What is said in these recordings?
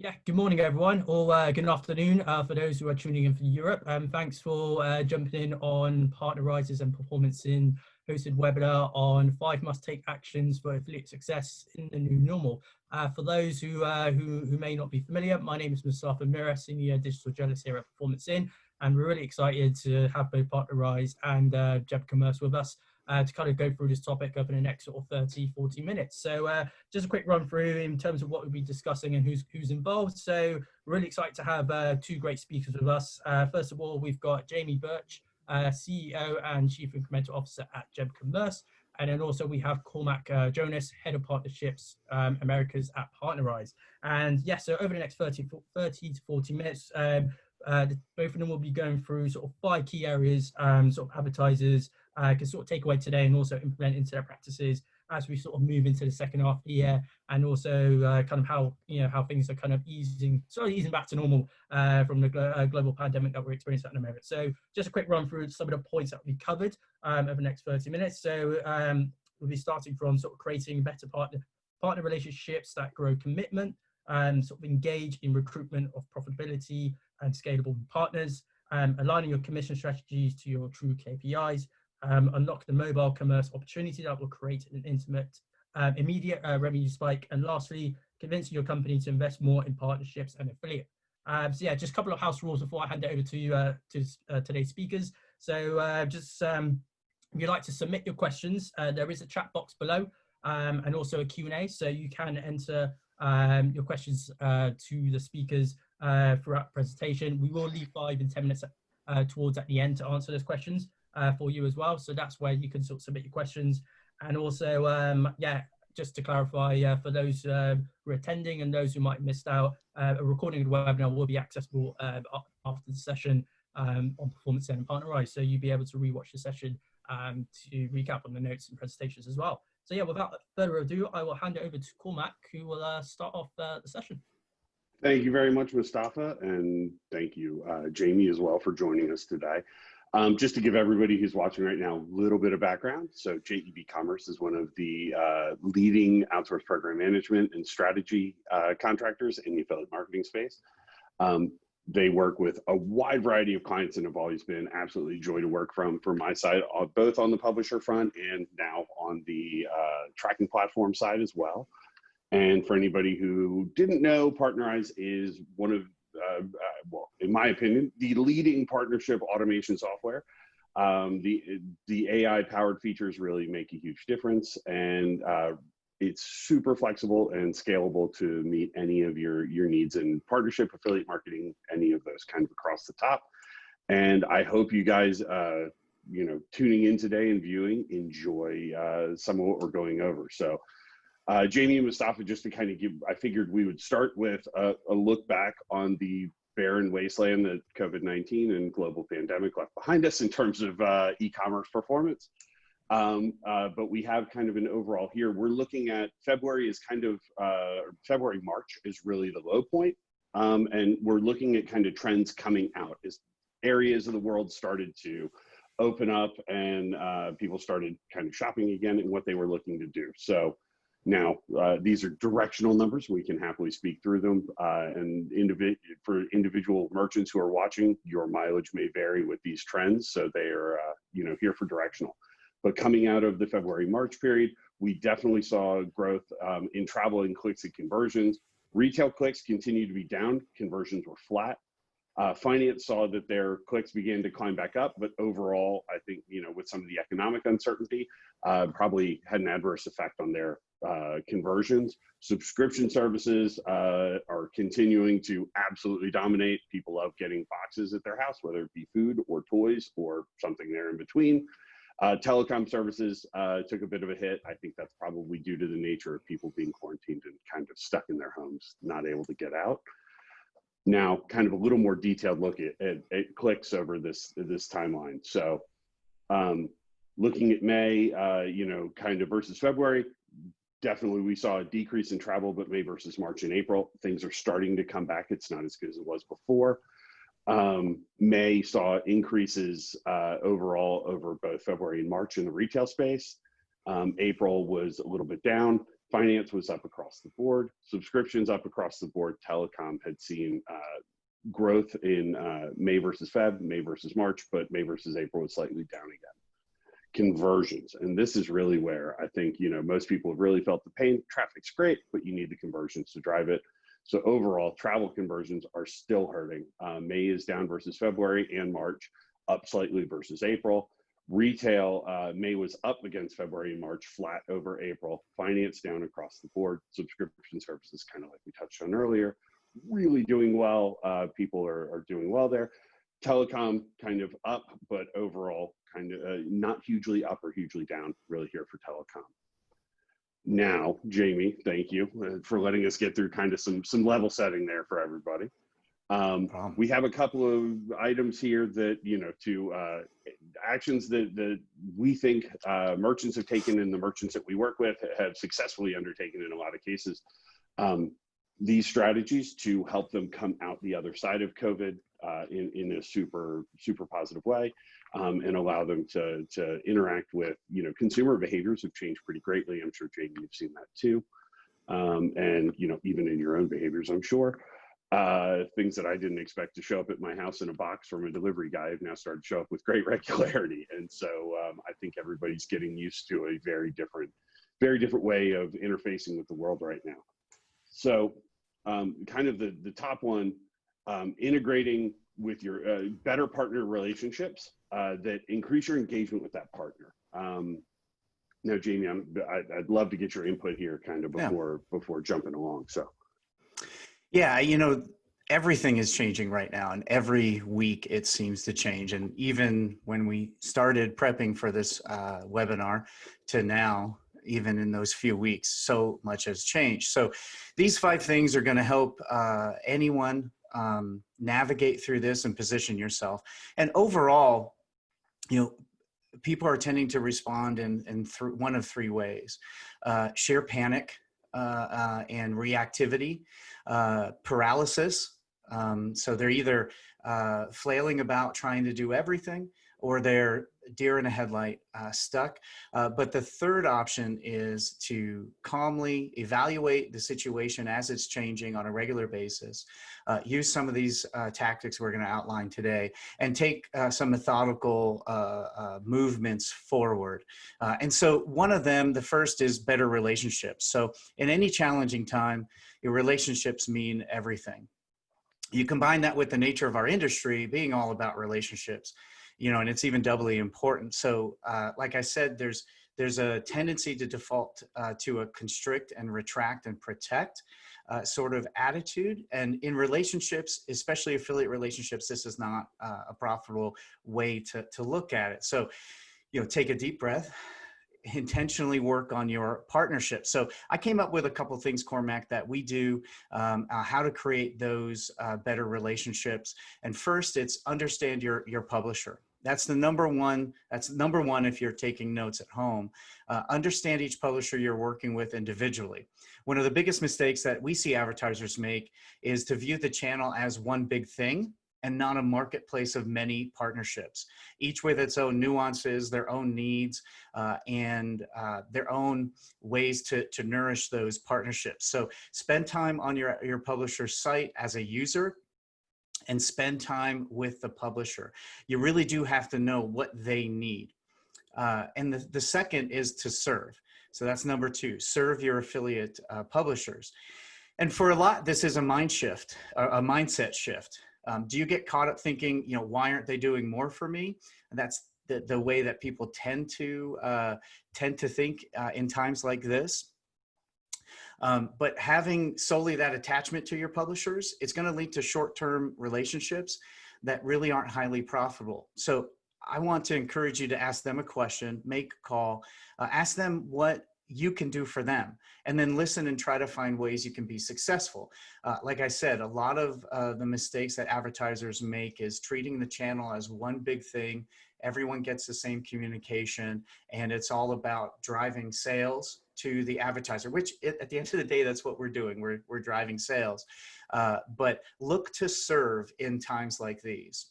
Yeah, good morning, everyone, or good afternoon for those who are tuning in from Europe. Thanks for jumping in on Partner Rises and Performance in hosted webinar on 5 must-take actions for affiliate success in the new normal. For those who may not be familiar, my name is Mustafa Mira, Senior Digital Journalist here at PerformanceIN, and we're really excited to have both Partner Rise and Jeb Commerce with us to kind of go through this topic over the next sort of 30-40 minutes. So just a quick run through in terms of what we'll be discussing and who's involved. So we're really excited to have two great speakers with us. First of all, we've got Jamie Birch, CEO and Chief Incremental Officer at Jeb Commerce. And then also we have Cormac Jonas, Head of Partnerships Americas at PartnerRise. And yeah, so over the next 30 to 40 minutes, both of them will be going through sort of 5 key areas sort of advertisers can sort of take away today and also implement into their practices as we sort of move into the second half of the year, and also kind of how how things are kind of easing back to normal from the global pandemic that we're experiencing at the moment. So just a quick run through some of the points that we covered over the next 30 minutes. So we'll be starting from sort of creating better partner relationships that grow commitment, and sort of engage in recruitment of profitability and scalable partners, aligning your commission strategies to your true KPIs, unlock the mobile commerce opportunity that will create an immediate revenue spike, and lastly, convincing your company to invest more in partnerships and affiliate. So yeah, just a couple of house rules before I hand it over to today's speakers. So if you'd like to submit your questions, there is a chat box below and also a Q&A, so you can enter your questions to the speakers throughout the presentation. We will leave 5 and 10 minutes towards at the end to answer those questions for you as well. So that's where you can sort of submit your questions. And also, yeah, just to clarify, for those who are attending and those who might have missed out, a recording of the webinar will be accessible after the session on PerformanceIN and PartnerRise. So you'll be able to rewatch the session to recap on the notes and presentations as well. So yeah, without further ado, I will hand it over to Cormac, who will start off the session. Thank you very much, Mustafa, and thank you, Jamie, as well, for joining us today. Just to give everybody who's watching right now a little bit of background. So JEB Commerce is one of the leading outsourced program management and strategy contractors in the affiliate marketing space. They work with a wide variety of clients and have always been absolutely a joy to work from my side, both on the publisher front and now on the tracking platform side as well. And for anybody who didn't know, PartnerRise is one of, well, in my opinion, the leading partnership automation software. The AI-powered features really make a huge difference, and it's super flexible and scalable to meet any of your needs in partnership, affiliate marketing, any of those kind of across the top. And I hope you guys, tuning in today and viewing, enjoy some of what we're going over. So Jamie and Mustafa, just to kind of I figured we would start with a look back on the barren wasteland that COVID-19 and global pandemic left behind us in terms of e-commerce performance. But we have kind of an overall here. We're looking at February is kind of, February, March is really the low point. And we're looking at kind of trends coming out as areas of the world started to open up and people started kind of shopping again and what they were looking to do. So now, these are directional numbers. We can happily speak through them. And for individual merchants who are watching, your mileage may vary with these trends. So they are, here for directional. But coming out of the February-March period, we definitely saw growth in travel and clicks and conversions. Retail clicks continued to be down. Conversions were flat. Finance saw that their clicks began to climb back up, but overall, I think, with some of the economic uncertainty, probably had an adverse effect on their conversions. Subscription services are continuing to absolutely dominate. People love getting boxes at their house, whether it be food or toys or something there in between. Telecom services took a bit of a hit. I think that's probably due to the nature of people being quarantined and kind of stuck in their homes, not able to get out. Now, kind of a little more detailed look at clicks over this timeline. So looking at May, kind of versus February, definitely we saw a decrease in travel, but May versus March and April, things are starting to come back. It's not as good as it was before. May saw increases overall over both February and March in the retail space. April was a little bit down. Finance was up across the board, subscriptions up across the board. Telecom had seen growth in May versus Feb, May versus March, but May versus April was slightly down again. Conversions, and this is really where I think, you know, most people have really felt the pain. Traffic's great, but you need the conversions to drive it. So overall, travel conversions are still hurting. May is down versus February, and March up slightly versus April. Retail, May was up against February and March, flat over April. Finance down across the board. Subscription services, kind of like we touched on earlier, really doing well. People are doing well there. Telecom kind of up, but overall kind of not hugely up or hugely down really here for telecom. Now, Jamie, thank you for letting us get through kind of some level setting there for everybody. We have a couple of items here that, you know, to actions that we think merchants have taken, and the merchants that we work with have successfully undertaken in a lot of cases. These strategies to help them come out the other side of COVID in a super positive way, and allow them to interact with, you know, consumer behaviors have changed pretty greatly. I'm sure, Jamie, you've seen that too. And, you know, even in your own behaviors, I'm sure. Things that I didn't expect to show up at my house in a box from a delivery guy have now started to show up with great regularity. And so I think everybody's getting used to a very different way of interfacing with the world right now. So kind of the top one, integrating with your better partner relationships that increase your engagement with that partner. Now, Jamie, I'd love to get your input here kind of before jumping along. So. Yeah, you know, everything is changing right now, and every week it seems to change. And even when we started prepping for this webinar to now, even in those few weeks, so much has changed. So these 5 things are going to help anyone navigate through this and position yourself. And overall, you know, people are tending to respond in one of 3 ways: sheer panic and reactivity, paralysis. So they're either flailing about trying to do everything, or they're deer in a headlight, stuck. But the third option is to calmly evaluate the situation as it's changing on a regular basis, use some of these tactics we're going to outline today, and take some methodical movements forward. And so one of them, the first, is better relationships. So in any challenging time, your relationships mean everything. You combine that with the nature of our industry being all about relationships, you know, and it's even doubly important. So like I said, there's a tendency to default to a constrict and retract and protect sort of attitude. And in relationships, especially affiliate relationships, this is not a profitable way to look at it. So, you know, take a deep breath, intentionally work on your partnership. So I came up with a couple of things, Cormac, that we do, how to create those better relationships. And first, it's understand your publisher. That's the number one. That's number one if you're taking notes at home. Understand each publisher you're working with individually. One of the biggest mistakes that we see advertisers make is to view the channel as one big thing and not a marketplace of many partnerships, each with its own nuances, their own needs, and their own ways to nourish those partnerships. So spend time on your publisher's site as a user, and spend time with the publisher. You really do have to know what they need. And the second is to serve. So that's number 2, serve your affiliate publishers. And for a lot, this is a mindset shift. Do you get caught up thinking, you know, why aren't they doing more for me? And that's the way that people tend to think in times like this. But having solely that attachment to your publishers, it's going to lead to short-term relationships that really aren't highly profitable. So I want to encourage you to ask them a question, make a call, ask them what you can do for them, and then listen and try to find ways you can be successful. Like I said, a lot of the mistakes that advertisers make is treating the channel as one big thing. Everyone gets the same communication, and it's all about driving sales to the advertiser, which at the end of the day, that's what we're doing. We're driving sales. But look to serve in times like these.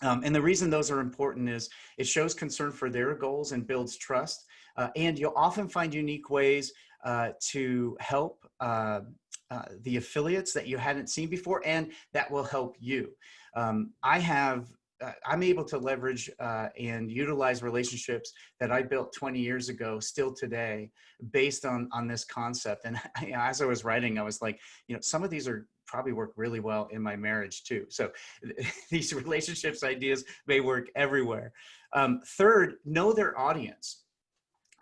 And the reason those are important is it shows concern for their goals and builds trust. And you'll often find unique ways to help the affiliates that you hadn't seen before, and that will help you. I'm able to leverage and utilize relationships that I built 20 years ago, still today, based on this concept. And as I was writing, I was like, some of these are probably work really well in my marriage too. So these relationships ideas may work everywhere. Third, know their audience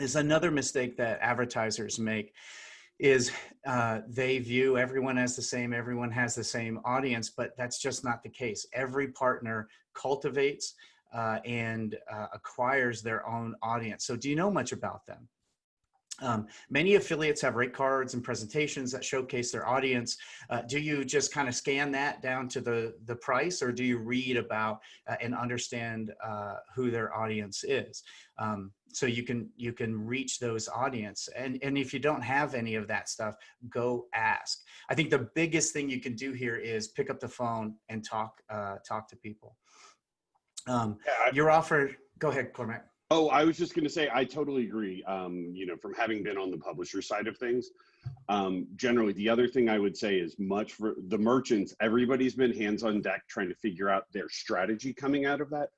is another mistake that advertisers make. Is they view everyone as the same, everyone has the same audience, but that's just not the case. Every partner cultivates and acquires their own audience. So do you know much about them? Many affiliates have rate cards and presentations that showcase their audience. Do you just kind of scan that down to the price, or do you read about and understand who their audience is? So you can reach those audience. And if you don't have any of that stuff, go ask. I think the biggest thing you can do here is pick up the phone and talk to people. Your offer, go ahead, Cormac. Oh, I was just going to say, I totally agree. From having been on the publisher side of things, generally, the other thing I would say is much for the merchants, everybody's been hands on deck trying to figure out their strategy coming out of that.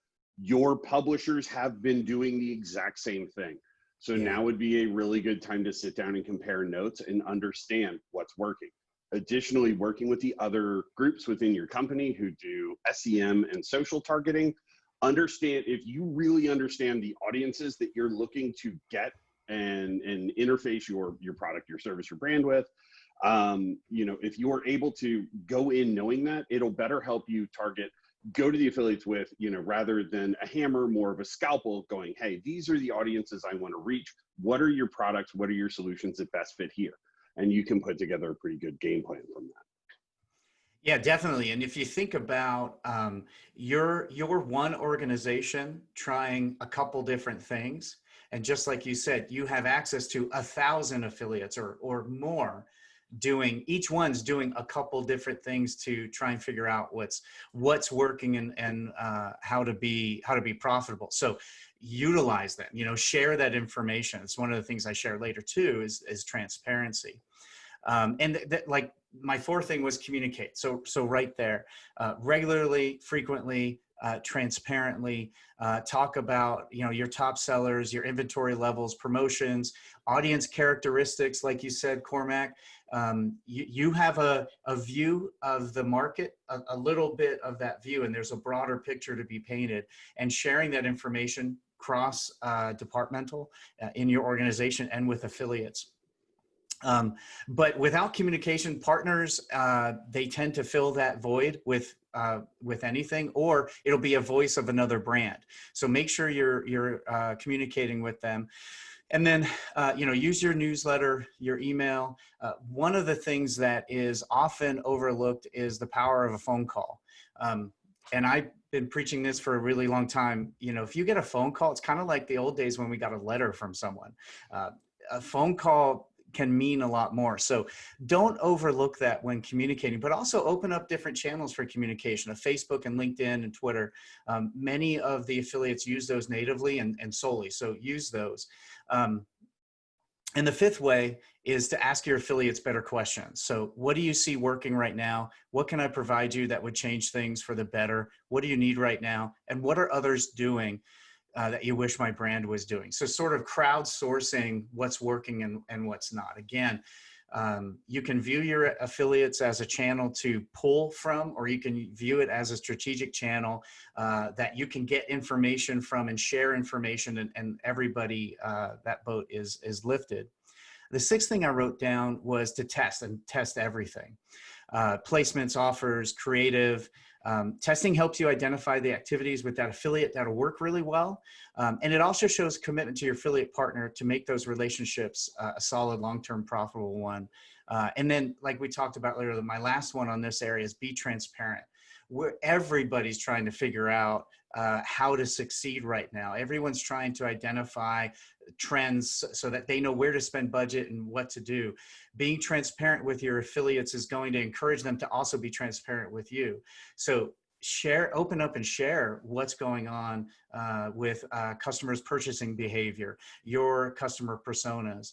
Your publishers have been doing the exact same thing. So now would be a really good time to sit down and compare notes and understand what's working. Additionally, working with the other groups within your company who do SEM and social targeting, understand if you really understand the audiences that you're looking to get and interface your product, your service, your brand with, if you're able to go in knowing that, it'll better help you go to the affiliates with, rather than a hammer, more of a scalpel going, hey, these are the audiences I want to reach. What are your products? What are your solutions that best fit here? And you can put together a pretty good game plan from that. Yeah, definitely. And if you think about you're one organization trying a couple different things, and just like you said, you have access to 1,000 affiliates or more each one's doing a couple different things to try and figure out what's working and how to be profitable. So utilize that, share that information. It's one of the things I share later too, is transparency. Like my fourth thing was communicate. So right there, regularly, frequently, transparently, talk about, your top sellers, your inventory levels, promotions, audience characteristics. Like you said, Cormac, you have a view of the market, a little bit of that view, and there's a broader picture to be painted, and sharing that information cross departmental in your organization and with affiliates. But without communication, partners, they tend to fill that void with anything, or it'll be a voice of another brand. So make sure you're communicating with them. And then, use your newsletter, your email. One of the things that is often overlooked is the power of a phone call. And I've been preaching this for a really long time. If you get a phone call, it's kind of like the old days when we got a letter from someone. A phone call can mean a lot more. So don't overlook that when communicating, but also open up different channels for communication, of Facebook and LinkedIn and Twitter. Many of the affiliates use those natively and solely, so use those. And the fifth way is to ask your affiliates better questions. So what do you see working right now? What can I provide you that would change things for the better? What do you need right now? And what are others doing that you wish my brand was doing? So sort of crowdsourcing what's working and what's not. Again, you can view your affiliates as a channel to pull from, or you can view it as a strategic channel that you can get information from and share information, and everybody, that boat is lifted. The sixth thing I wrote down was to test everything. Placements, offers, creative. Testing helps you identify the activities with that affiliate that'll work really well. And it also shows commitment to your affiliate partner to make those relationships a solid, long-term, profitable one. And then, like we talked about earlier, my last one on this area is be transparent. Everybody's trying to figure out how to succeed right now. Everyone's trying to identify trends so that they know where to spend budget and what to do. Being transparent with your affiliates is going to encourage them to also be transparent with you. So open up and share what's going on with customers' purchasing behavior, your customer personas.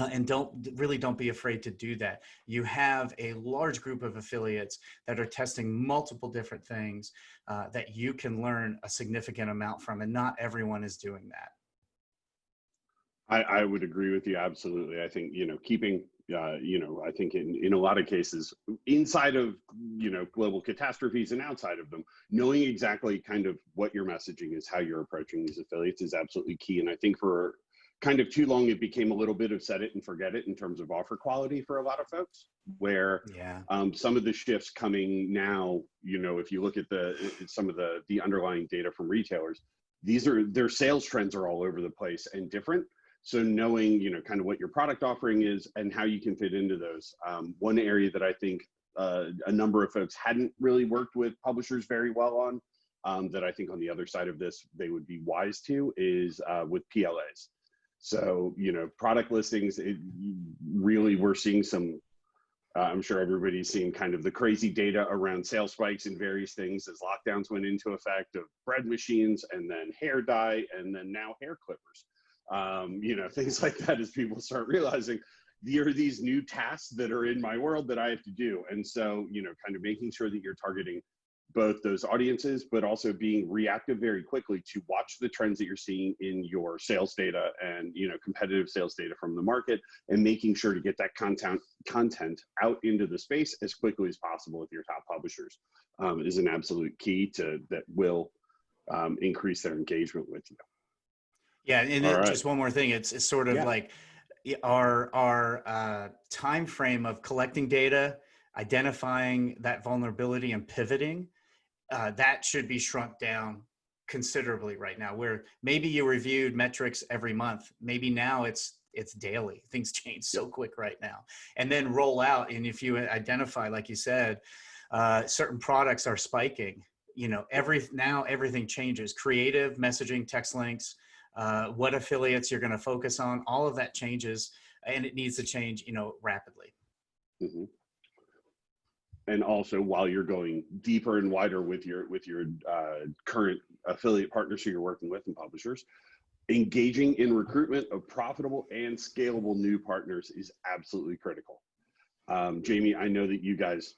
And don't be afraid to do that. You have a large group of affiliates that are testing multiple different things that you can learn a significant amount from, and not everyone is doing that. I would agree with you absolutely. I think keeping I think in a lot of cases inside of global catastrophes and outside of them, knowing exactly kind of what your messaging is, how you're approaching these affiliates is absolutely key. And I think for kind of too long, it became a little bit of set it and forget it in terms of offer quality for a lot of folks, where some of the shifts coming now, if you look at some of the underlying data from retailers, their sales trends are all over the place and different. So knowing, kind of what your product offering is and how you can fit into those. One area that I think a number of folks hadn't really worked with publishers very well on, that I think on the other side of this, they would be wise to, is with PLAs. So, product listings, really, we're seeing some, I'm sure everybody's seen kind of the crazy data around sales spikes and various things as lockdowns went into effect, of bread machines and then hair dye and then now hair clippers. Things like that, as people start realizing there are these new tasks that are in my world that I have to do. And so, kind of making sure that you're targeting both those audiences, but also being reactive very quickly to watch the trends that you're seeing in your sales data and, competitive sales data from the market, and making sure to get that content out into the space as quickly as possible with your top publishers is an absolute key that will increase their engagement with you. Yeah, and just one more thing, it's sort of like our time frame of collecting data, identifying that vulnerability and pivoting, that should be shrunk down considerably right now, where maybe you reviewed metrics every month, maybe now it's daily. Things change so quick right now. And then roll out, and if you identify, like you said, certain products are spiking, now everything changes. Creative, messaging, text links, what affiliates you're going to focus on, all of that changes, and it needs to change, rapidly. Mm-hmm. And also, while you're going deeper and wider with your current affiliate partners who you're working with and publishers, engaging in recruitment of profitable and scalable new partners is absolutely critical. Jamie, I know that you guys,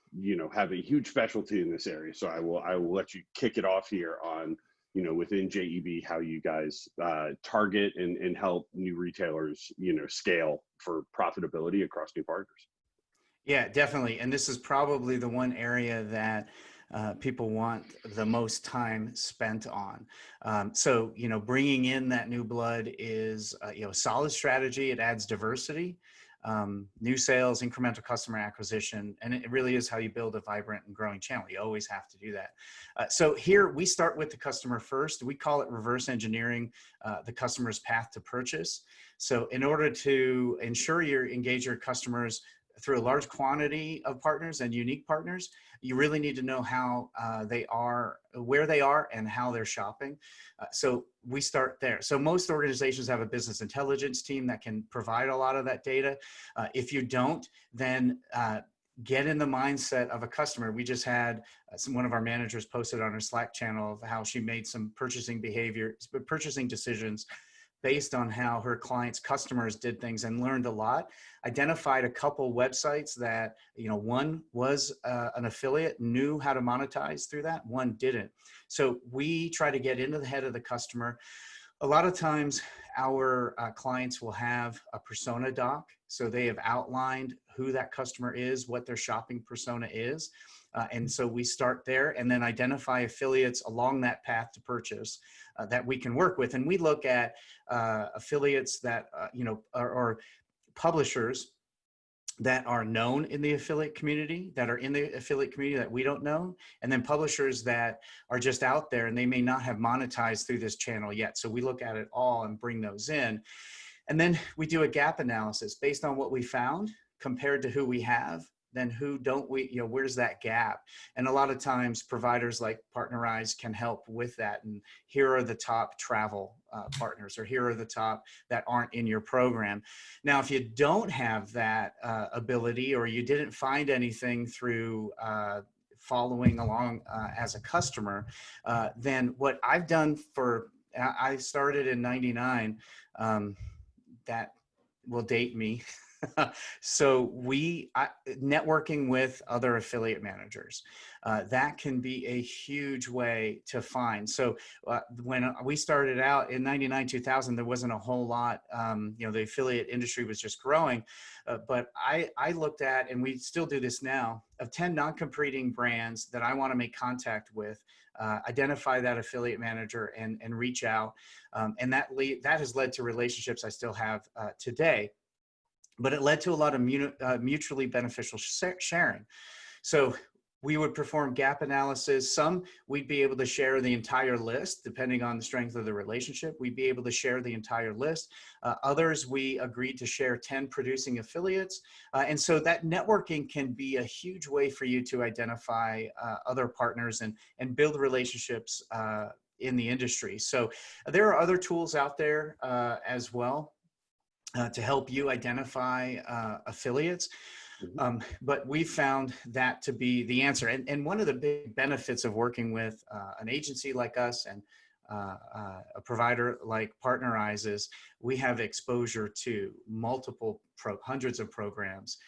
have a huge specialty in this area, so I will let you kick it off here on, within JEB, how you guys target and help new retailers, scale for profitability across new partners. Yeah, definitely. And this is probably the one area that people want the most time spent on. So, bringing in that new blood is, a solid strategy. It adds diversity, new sales, incremental customer acquisition, and it really is how you build a vibrant and growing channel. You always have to do that. So here we start with the customer first. We call it reverse engineering the customer's path to purchase. So in order to ensure you engage your customers through a large quantity of partners and unique partners, you really need to know how they are, where they are, and how they're shopping. So we start there. So most organizations have a business intelligence team that can provide a lot of that data. If you don't, then get in the mindset of a customer. We just had one of our managers posted on our Slack channel of how she made some purchasing decisions based on how her clients' customers did things, and learned a lot. Identified a couple websites that, one was an affiliate, knew how to monetize through that, one didn't. So we try to get into the head of the customer. A lot of times our clients will have a persona doc. So they have outlined who that customer is, what their shopping persona is. And so we start there and then identify affiliates along that path to purchase that we can work with. And we look at affiliates that, or publishers that are known in the affiliate community, that we don't know, and then publishers that are just out there and they may not have monetized through this channel yet. So we look at it all and bring those in. And then we do a gap analysis based on what we found compared to who we have. Then who don't we, where's that gap? And a lot of times providers like PerformanceIN can help with that. And here are the top travel partners, or here are the top that aren't in your program. Now, if you don't have that ability, or you didn't find anything through following along as a customer, then what I've done I started in '99, that will date me. So networking with other affiliate managers, that can be a huge way to find. So when we started out in 99, 2000, there wasn't a whole lot, the affiliate industry was just growing. But I looked at, and we still do this now, of 10 non-competing brands that I want to make contact with, identify that affiliate manager and reach out. And that has led to relationships I still have today. But it led to a lot of mutually beneficial sharing. So we would perform gap analysis. Some we'd be able to share the entire list, depending on the strength of the relationship. We'd be able to share the entire list. Others, we agreed to share 10 producing affiliates. And so that networking can be a huge way for you to identify other partners and build relationships in the industry. So there are other tools out there as well to help you identify affiliates. But we found that to be the answer. And one of the big benefits of working with an agency like us and a provider like PerformanceIN is we have exposure to multiple hundreds of programs,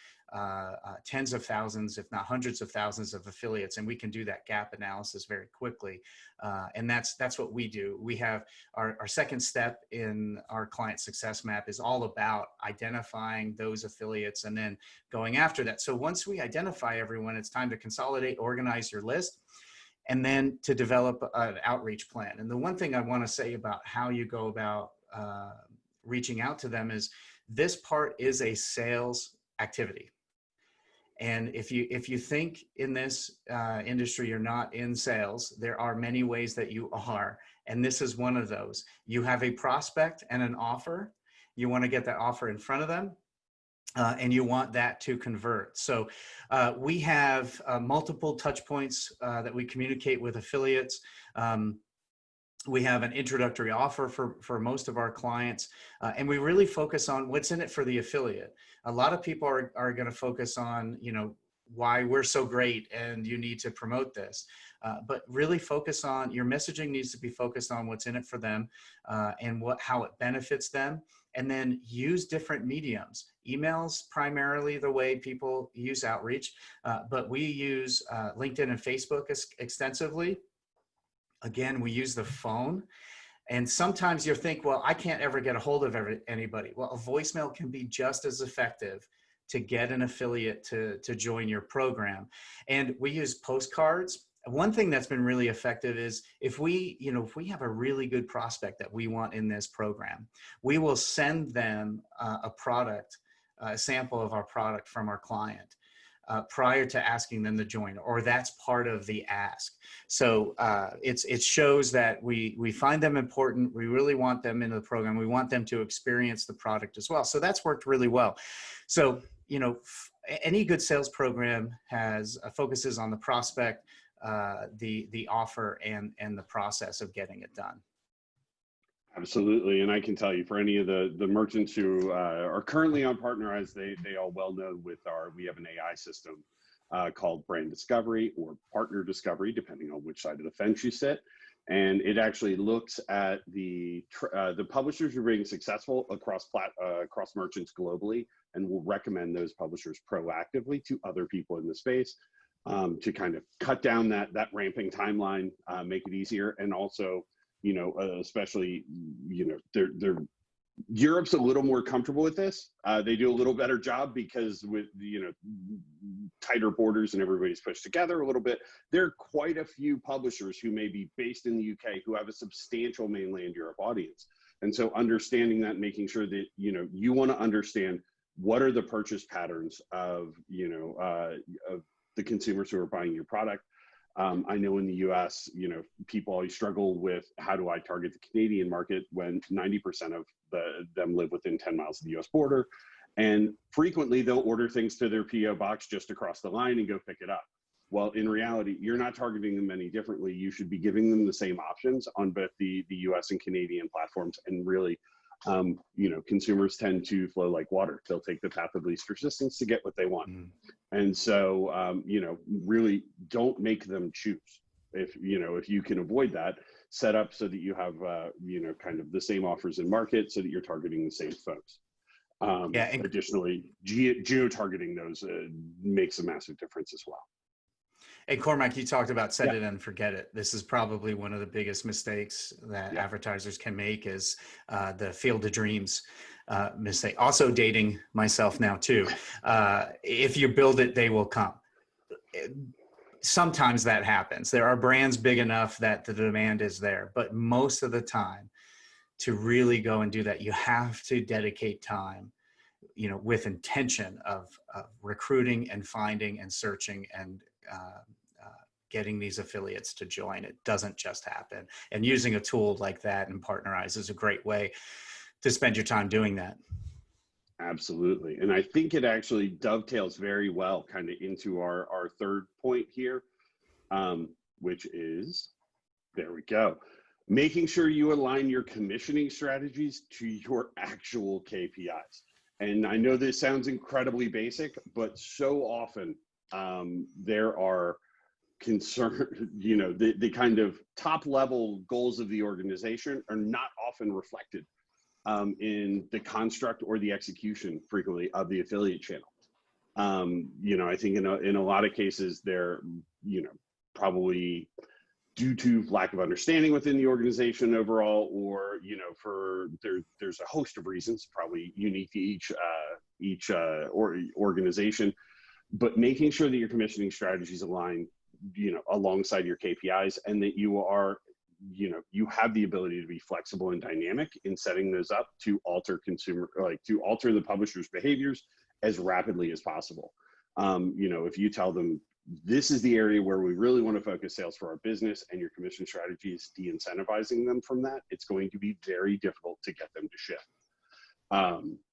tens of thousands, if not hundreds of thousands of affiliates, and we can do that gap analysis very quickly. And that's what we do. We have our second step in our client success map is all about identifying those affiliates and then going after that. So once we identify everyone, it's time to consolidate, organize your list, and then to develop an outreach plan. And the one thing I want to say about how you go about reaching out to them is this part is a sales activity. And if you think in this industry you're not in sales, there are many ways that you are. And this is one of those. You have a prospect and an offer. You want to get that offer in front of them. And you want that to convert. So we have multiple touch points that we communicate with affiliates. We have an introductory offer for most of our clients, and we really focus on what's in it for the affiliate. A lot of people are going to focus on, why we're so great and you need to promote this. But really focus on your messaging needs to be focused on what's in it for them and how it benefits them. And then use different mediums. Emails primarily the way people use outreach, but we use LinkedIn and Facebook extensively. Again, we use the phone. And sometimes you think, well, I can't ever get a hold of anybody. Well, a voicemail can be just as effective to get an affiliate to join your program. And we use postcards. One thing that's been really effective is if we have a really good prospect that we want in this program, we will send them a sample of our product from our client prior to asking them to join, or that's part of the ask. So it shows that we find them important. We really want them into the program. We want them to experience the product as well. So that's worked really well. So, any good sales program focuses on the prospect, the offer and the process of getting it done. Absolutely. And I can tell you for any of the merchants who are currently on PerformanceIN, they all well know we have an AI system called Brand Discovery or Partner Discovery, depending on which side of the fence you sit. And it actually looks at the publishers who are being successful across merchants globally, and will recommend those publishers proactively to other people in the space to kind of cut down that ramping timeline, make it easier, and also, especially, Europe's a little more comfortable with this. They do a little better job because with tighter borders and everybody's pushed together a little bit. There are quite a few publishers who may be based in the UK who have a substantial mainland Europe audience. And so understanding that, making sure that, you want to understand what are the purchase patterns of the consumers who are buying your product. I know in the US, people always struggle with how do I target the Canadian market when 90% of them live within 10 miles of the US border. And frequently they'll order things to their PO box just across the line and go pick it up. Well, in reality, you're not targeting them any differently. You should be giving them the same options on both the US and Canadian platforms. And really, consumers tend to flow like water. They'll take the path of least resistance to get what they want. And so, really don't make them choose. If you can avoid that, set up so that you have, kind of the same offers in market so that you're targeting the same folks. Yeah, and Additionally, geo-targeting those makes a massive difference as well. hey, Cormac, you talked about set Yeah. it and forget it. This is probably one of the biggest mistakes that advertisers can make is the field of dreams mistake. Also dating myself now too. If you build it, they will come. Sometimes that happens. There are brands big enough that the demand is there, but most of the time to really go and do that, you have to dedicate time, you know, with intention of recruiting and finding and searching and getting these affiliates to join. It doesn't just happen. And using a tool like that and Partnerize is a great way to spend your time doing that. Absolutely. And I think it actually dovetails very well kind of into our third point here, which is, there we go, making sure you align your commissioning strategies to your actual KPIs. And I know this sounds incredibly basic, but so often there are concern, you know, the kind of top level goals of the organization are not often reflected in the construct or the execution frequently of the affiliate channel. You know, I think in a lot of cases they're, you know, probably due to lack of understanding within the organization overall, or, you know, there's a host of reasons probably unique to each organization, but making sure that your commissioning strategies align, you know, alongside your KPIs, and that you are, you know, you have the ability to be flexible and dynamic in setting those up to alter the publisher's behaviors as rapidly as possible. You know, if you tell them this is the area where we really want to focus sales for our business, and your commission strategy is de-incentivizing them from that, it's going to be very difficult to get them to shift.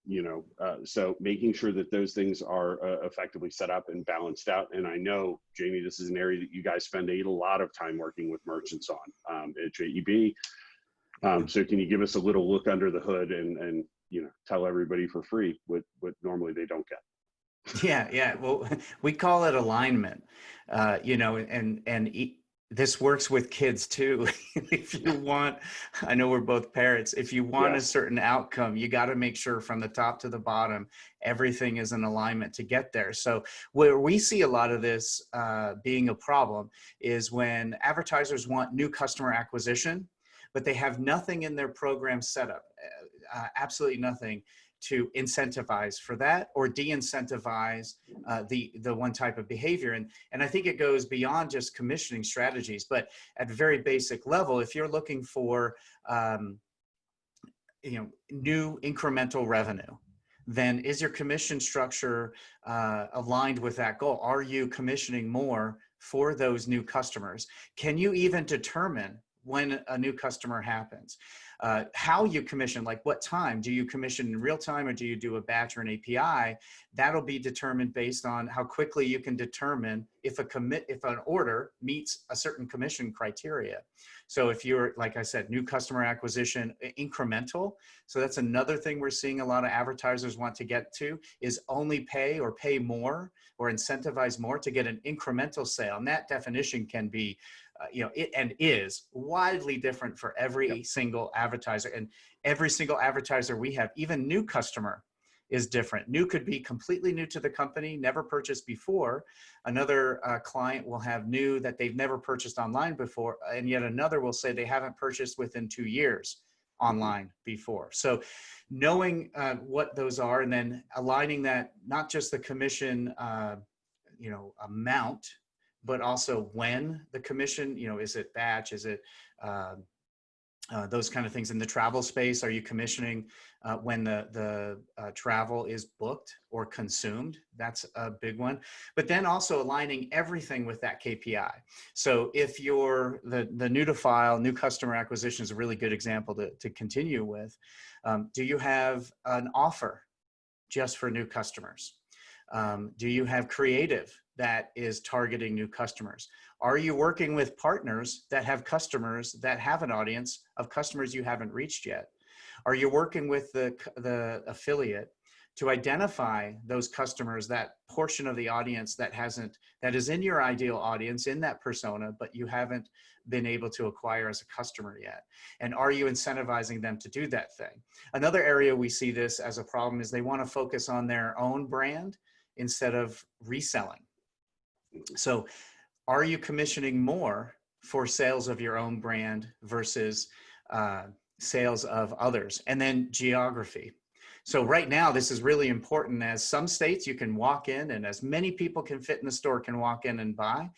You know, so making sure that those things are effectively set up and balanced out. And I know, Jamie, this is an area that you guys spend a lot of time working with merchants on at JEB. So can you give us a little look under the hood and you know, tell everybody for free what normally they don't get? Yeah. Well, we call it alignment, you know, and this works with kids too. If you want, I know we're both parents, if you want a certain outcome, you got to make sure from the top to the bottom, everything is in alignment to get there. So where we see a lot of this being a problem is when advertisers want new customer acquisition, but they have nothing in their program set up, absolutely nothing to incentivize for that or de-incentivize the one type of behavior. And I think it goes beyond just commissioning strategies, but at a very basic level, if you're looking for you know, new incremental revenue, then is your commission structure aligned with that goal? Are you commissioning more for those new customers? Can you even determine when a new customer happens? How you commission, like what time? Do you commission in real time, or do you do a batch or an API? That'll be determined based on how quickly you can determine if an order meets a certain commission criteria. So if you're, like I said, new customer acquisition, incremental. So that's another thing we're seeing a lot of advertisers want to get to, is only pay or pay more or incentivize more to get an incremental sale. And that definition can be you know, it and is widely different for every single advertiser, and every single advertiser we have, even new customer, is different. New could be completely new to the company, never purchased before. Another client will have new that they've never purchased online before, and yet another will say they haven't purchased within 2 years online before. So knowing what those are, and then aligning that, not just the commission you know, amount, but also when the commission, you know, is it batch, is it those kind of things. In the travel space, are you commissioning when the travel is booked or consumed? That's a big one. But then also aligning everything with that KPI. So if you're the new to file, new customer acquisition is a really good example to continue with. Do you have an offer just for new customers? Do you have creative that is targeting new customers? Are you working with partners that have customers that have an audience of customers you haven't reached yet? Are you working with the affiliate to identify those customers that portion of the audience that is in your ideal audience, in that persona, but you haven't been able to acquire as a customer yet? And are you incentivizing them to do that thing? Another area we see this as a problem is they want to focus on their own brand instead of reselling. So are you commissioning more for sales of your own brand versus sales of others? And then geography. So right now, this is really important. As some states you can walk in and as many people can fit in the store can walk in and buy.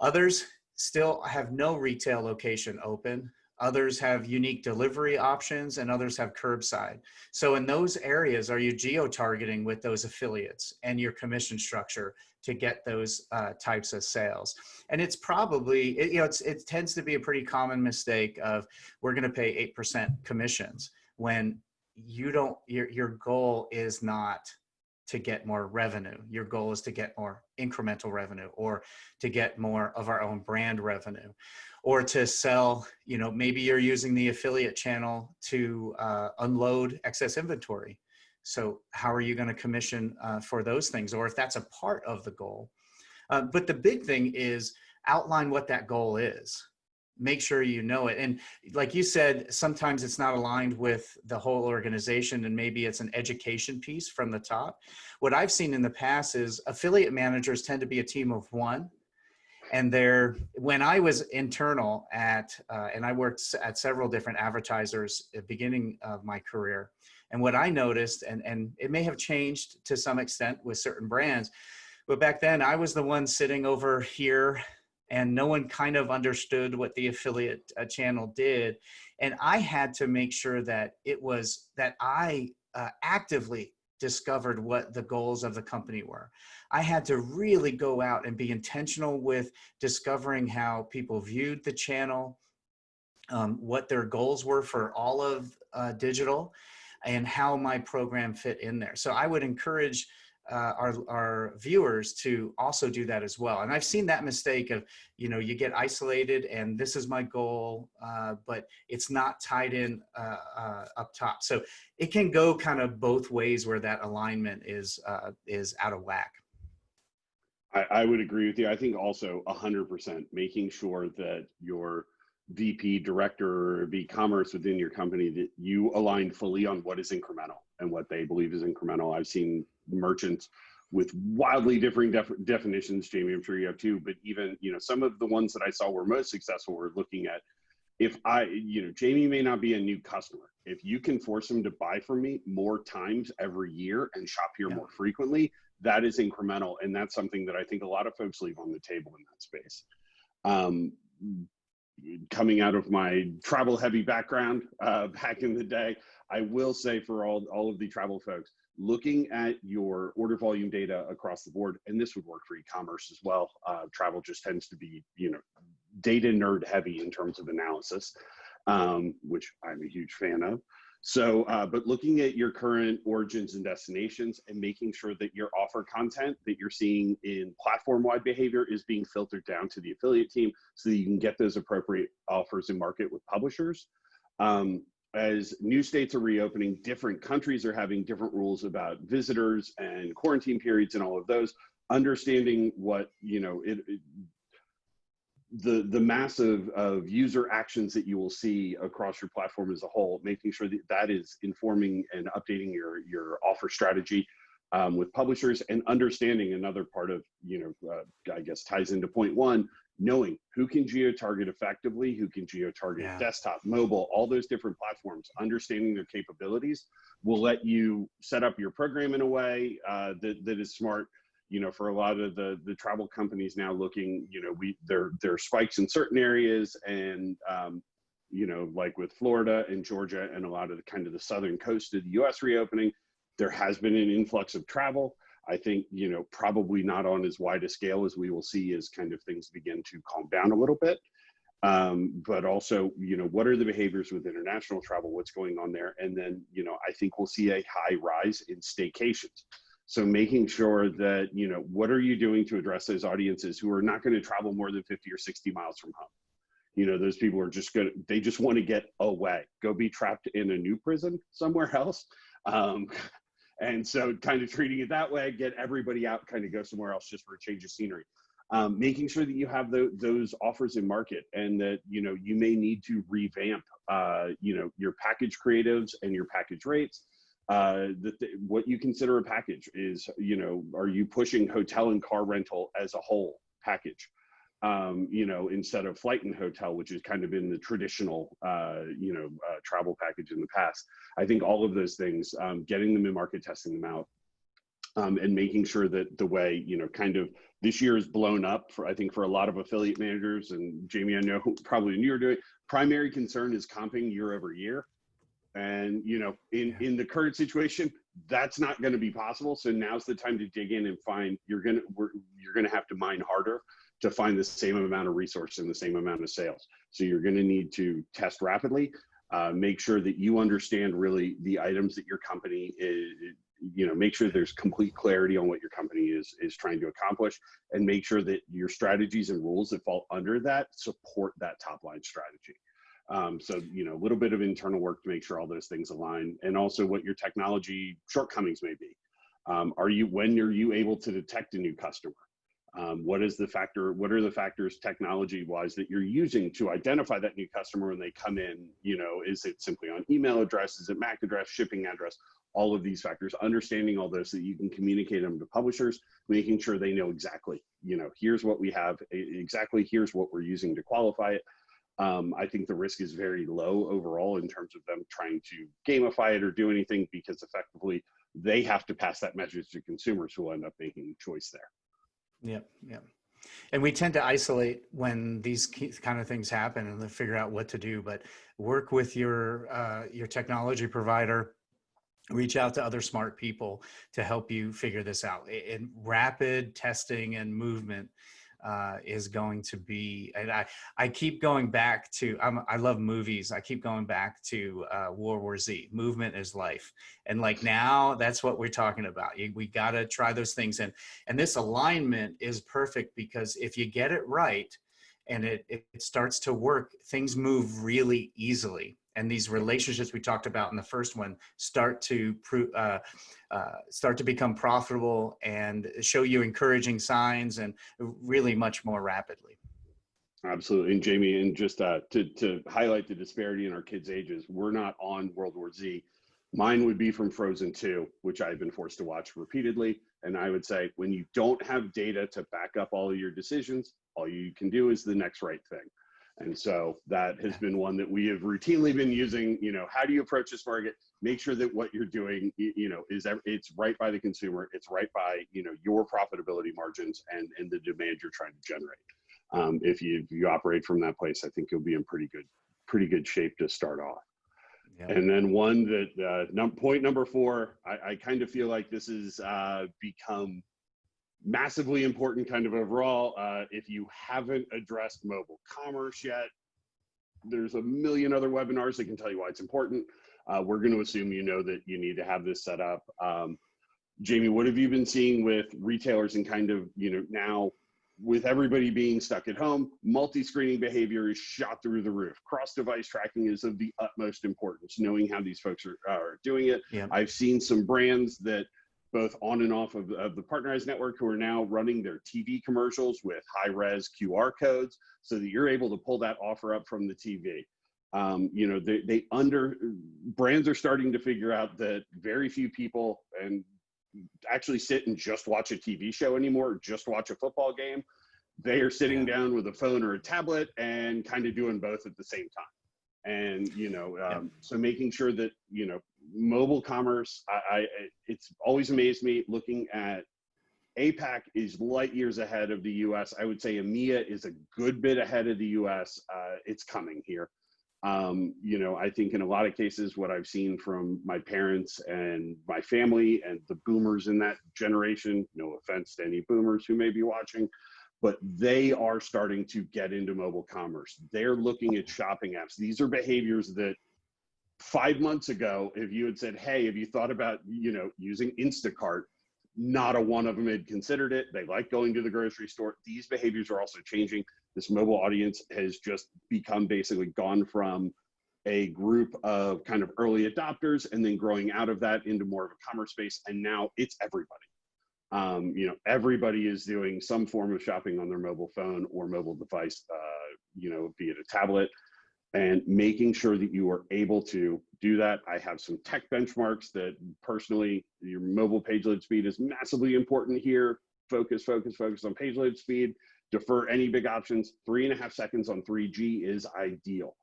Others still have no retail location open. Others have unique delivery options and others have curbside. So in those areas, are you geo-targeting with those affiliates and your commission structure to get those types of sales? And it's probably, it tends to be a pretty common mistake of we're going to pay 8% commissions when your goal is not to get more revenue. Your goal is to get more incremental revenue, or to get more of our own brand revenue, or to sell, maybe you're using the affiliate channel to unload excess inventory. So how are you going to commission for those things? Or if that's a part of the goal. But the big thing is outline what that goal is. Make sure you know it. And like you said, sometimes it's not aligned with the whole organization and maybe it's an education piece from the top. What I've seen in the past is affiliate managers tend to be a team of one. And when I was internal and I worked at several different advertisers at the beginning of my career. And what I noticed, and it may have changed to some extent with certain brands, but back then I was the one sitting over here and no one kind of understood what the affiliate channel did. And I had to make sure that I actively discovered what the goals of the company were. I had to really go out and be intentional with discovering how people viewed the channel, what their goals were for all of digital, and how my program fit in there. So I would encourage our viewers to also do that as well. And I've seen that mistake of, you get isolated and this is my goal, but it's not tied in up top. So it can go kind of both ways where that alignment is out of whack. I would agree with you. I think also 100% making sure that your VP, director of e-commerce within your company, that you align fully on what is incremental and what they believe is incremental. I've seen merchants with wildly differing definitions. Jamie, I'm sure you have too, but even, some of the ones that I saw were most successful were looking at, Jamie may not be a new customer. If you can force him to buy from me more times every year and shop here more frequently, that is incremental. And that's something that I think a lot of folks leave on the table in that space. Coming out of my travel heavy background back in the day, I will say for all of the travel folks, looking at your order volume data across the board, and this would work for e-commerce as well. Travel just tends to be, data nerd heavy in terms of analysis, which I'm a huge fan of. So, but looking at your current origins and destinations and making sure that your offer content that you're seeing in platform-wide behavior is being filtered down to the affiliate team so that you can get those appropriate offers in market with publishers. As new states are reopening, different countries are having different rules about visitors and quarantine periods and all of those, understanding what, the massive of user actions that you will see across your platform as a whole, making sure that that is informing and updating your offer strategy with publishers, and understanding another part of, I guess ties into point one, knowing who can geo-target effectively, who can geo-target desktop, mobile, all those different platforms, understanding their capabilities will let you set up your program in a way that is smart. For a lot of the travel companies now looking, there are spikes in certain areas, and like with Florida and Georgia and a lot of the southern coast of the U.S. reopening, there has been an influx of travel. I think, probably not on as wide a scale as we will see as things begin to calm down a little bit. But also, what are the behaviors with international travel? What's going on there? And then, I think we'll see a high rise in staycations. So making sure that, what are you doing to address those audiences who are not going to travel more than 50 or 60 miles from home? Those people are they just want to get away, go be trapped in a new prison somewhere else. And so kind of treating it that way, get everybody out, kind of go somewhere else just for a change of scenery. Making sure that you have those offers in market, and that, you know, you may need to revamp, you know, your package creatives and your package rates. What you consider a package is, you know, are you pushing hotel and car rental as a whole package? You know, instead of flight and hotel, which has kind of been the traditional, you know, travel package in the past. I think all of those things, getting them in market, testing them out, and making sure that the way, you know, kind of this year is blown up for, I think, for a lot of affiliate managers, and Jamie, I know probably you're doing, primary concern is comping year over year. And, you know, in the current situation, that's not going to be possible. So now's the time to dig in and find, you're going to have to mine harder to find the same amount of resource and the same amount of sales. So you're going to need to test rapidly, make sure that you understand really the items that your company is, you know, make sure there's complete clarity on what your company is trying to accomplish, and make sure that your strategies and rules that fall under that support that top line strategy. So, you know, a little bit of internal work to make sure all those things align, and also what your technology shortcomings may be. When are you able to detect a new customer? What are the factors technology wise that you're using to identify that new customer when they come in? You know, is it simply on email address? Is it MAC address, shipping address? All of these factors, understanding all those so that you can communicate them to publishers, making sure they know exactly, you know, here's what we have, exactly here's what we're using to qualify it. I think the risk is very low overall in terms of them trying to gamify it or do anything, because effectively they have to pass that message to consumers who will end up making a choice there. Yep. Yep. And we tend to isolate when these kind of things happen and then figure out what to do, but work with your technology provider, reach out to other smart people to help you figure this out. And rapid testing and movement is going to be, and I keep going back to, I love movies. I keep going back to World War Z. Movement is life. And like now, that's what we're talking about. We got to try those things. And this alignment is perfect, because if you get it right and it starts to work, things move really easily. And these relationships we talked about in the first one start to become profitable and show you encouraging signs, and really much more rapidly. Absolutely. And Jamie, and just to highlight the disparity in our kids' ages, we're not on World War Z. Mine would be from Frozen 2, which I've been forced to watch repeatedly. And I would say, when you don't have data to back up all of your decisions, all you can do is the next right thing. And so that has been one that we have routinely been using. You know, how do you approach this market? Make sure that what you're doing, you know, it's right by the consumer. It's right by, you know, your profitability margins and the demand you're trying to generate. If you operate from that place, I think you'll be in pretty good shape to start off. Yep. And then one that point number 4, I kind of feel like this has become massively important kind of overall. If you haven't addressed mobile commerce yet, there's a million other webinars that can tell you why it's important. We're going to assume you know that you need to have this set up. Jamie, what have you been seeing with retailers and kind of, you know, now with everybody being stuck at home, multi-screening behavior is shot through the roof. Cross-device tracking is of the utmost importance, knowing how these folks are doing it. Yeah. I've seen some brands that both on and off of the Partnerize network who are now running their TV commercials with high-res QR codes so that you're able to pull that offer up from the TV. You know, brands are starting to figure out that very few people and actually sit and just watch a TV show anymore, just watch a football game. They are sitting down with a phone or a tablet and kind of doing both at the same time. And, you know, so making sure that, you know, mobile commerce, it's always amazed me looking at APAC is light years ahead of the US. I would say EMEA is a good bit ahead of the US. It's coming here. You know, I think in a lot of cases, what I've seen from my parents and my family and the boomers in that generation, no offense to any boomers who may be watching, but they are starting to get into mobile commerce. They're looking at shopping apps. These are behaviors that 5 months ago, if you had said, hey, have you thought about, you know, using Instacart? Not a one of them had considered it. They like going to the grocery store. These behaviors are also changing. This mobile audience has just become basically gone from a group of kind of early adopters, and then growing out of that into more of a commerce space. And now it's everybody. You know, everybody is doing some form of shopping on their mobile phone or mobile device, you know, be it a tablet, and making sure that you are able to do that. I have some tech benchmarks that personally, your mobile page load speed is massively important here. Focus on page load speed. Defer any big options. 3.5 seconds on 3G is ideal.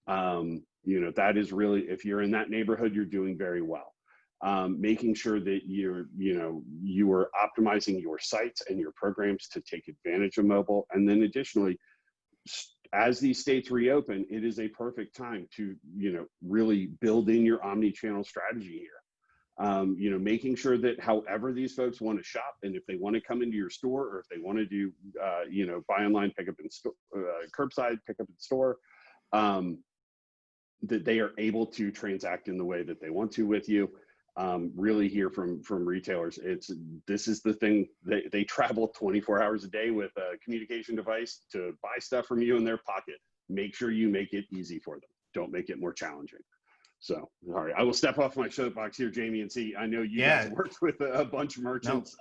You know, that is really, if you're in that neighborhood, you're doing very well. Making sure that you are optimizing your sites and your programs to take advantage of mobile. And then additionally, as these states reopen, it is a perfect time to, you know, really build in your omni-channel strategy here. You know, making sure that however these folks want to shop, and if they want to come into your store, or if they want to do, you know, buy online, pick up in store, curbside, pick up in store, that they are able to transact in the way that they want to with you. Really hear from retailers, this is the thing, they travel 24 hours a day with a communication device to buy stuff from you in their pocket. Make sure you make it easy for them. Don't make it more challenging. So, all right, I will step off my soapbox here, Jamie, and see, I know you guys worked with a bunch of merchants.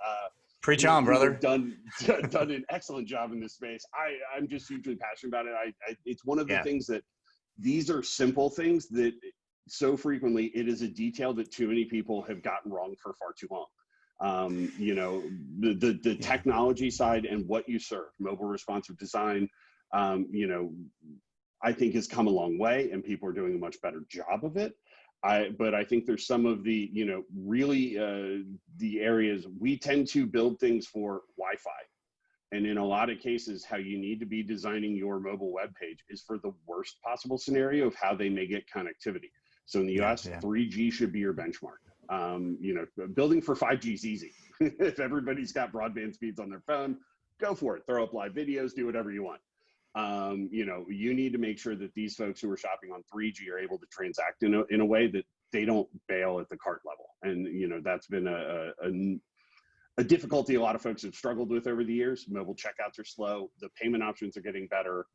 Preach on, brother. Done an excellent job in this space. I'm just hugely passionate about it. It's one of the things that, these are simple things that so frequently it is a detail that too many people have gotten wrong for far too long. You know, the technology side and what you serve, mobile responsive design, you know, I think has come a long way, and people are doing a much better job of it. But I think there's some of the, you know, really the areas we tend to build things for Wi-Fi. And in a lot of cases, how you need to be designing your mobile web page is for the worst possible scenario of how they may get connectivity. So in the US, 3G should be your benchmark. You know, building for 5G is easy. If everybody's got broadband speeds on their phone, go for it. Throw up live videos, do whatever you want. You know, you need to make sure that these folks who are shopping on 3G are able to transact in a way that they don't bail at the cart level. And, you know, that's been a difficulty a lot of folks have struggled with over the years. Mobile checkouts are slow. The payment options are getting better.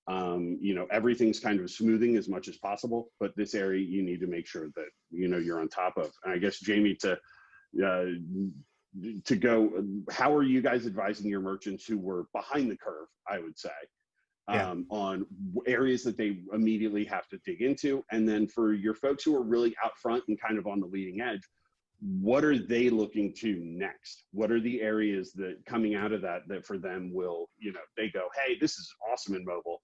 You know, everything's kind of smoothing as much as possible, but this area you need to make sure that, you know, you're on top of. And I guess, Jamie, to go, how are you guys advising your merchants who were behind the curve, I would say, on areas that they immediately have to dig into? And then for your folks who are really out front and kind of on the leading edge, what are they looking to next? What are the areas that coming out of that for them will, you know, they go, hey, this is awesome in mobile.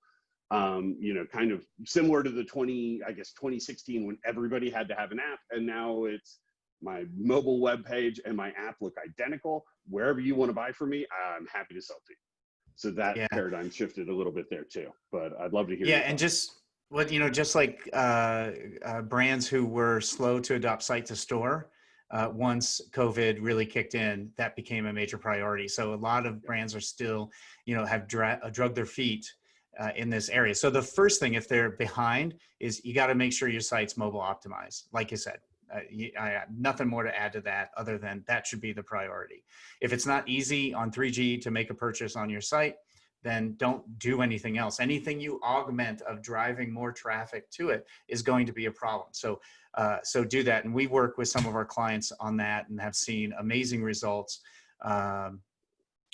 You know, kind of similar to the 2016 when everybody had to have an app, and now it's my mobile web page and my app look identical. Wherever you want to buy from me, I'm happy to sell to you. So that paradigm shifted a little bit there too, but I'd love to hear. Yeah, and just what, you know, just like brands who were slow to adopt site to store, once COVID really kicked in, that became a major priority. So a lot of brands are still, you know, have drugged their feet in this area. So the first thing, if they're behind, is you got to make sure your site's mobile optimized. Like you said, I have nothing more to add to that other than that should be the priority. If it's not easy on 3G to make a purchase on your site, then don't do anything else. Anything you augment of driving more traffic to it is going to be a problem. So, so do that. And we work with some of our clients on that and have seen amazing results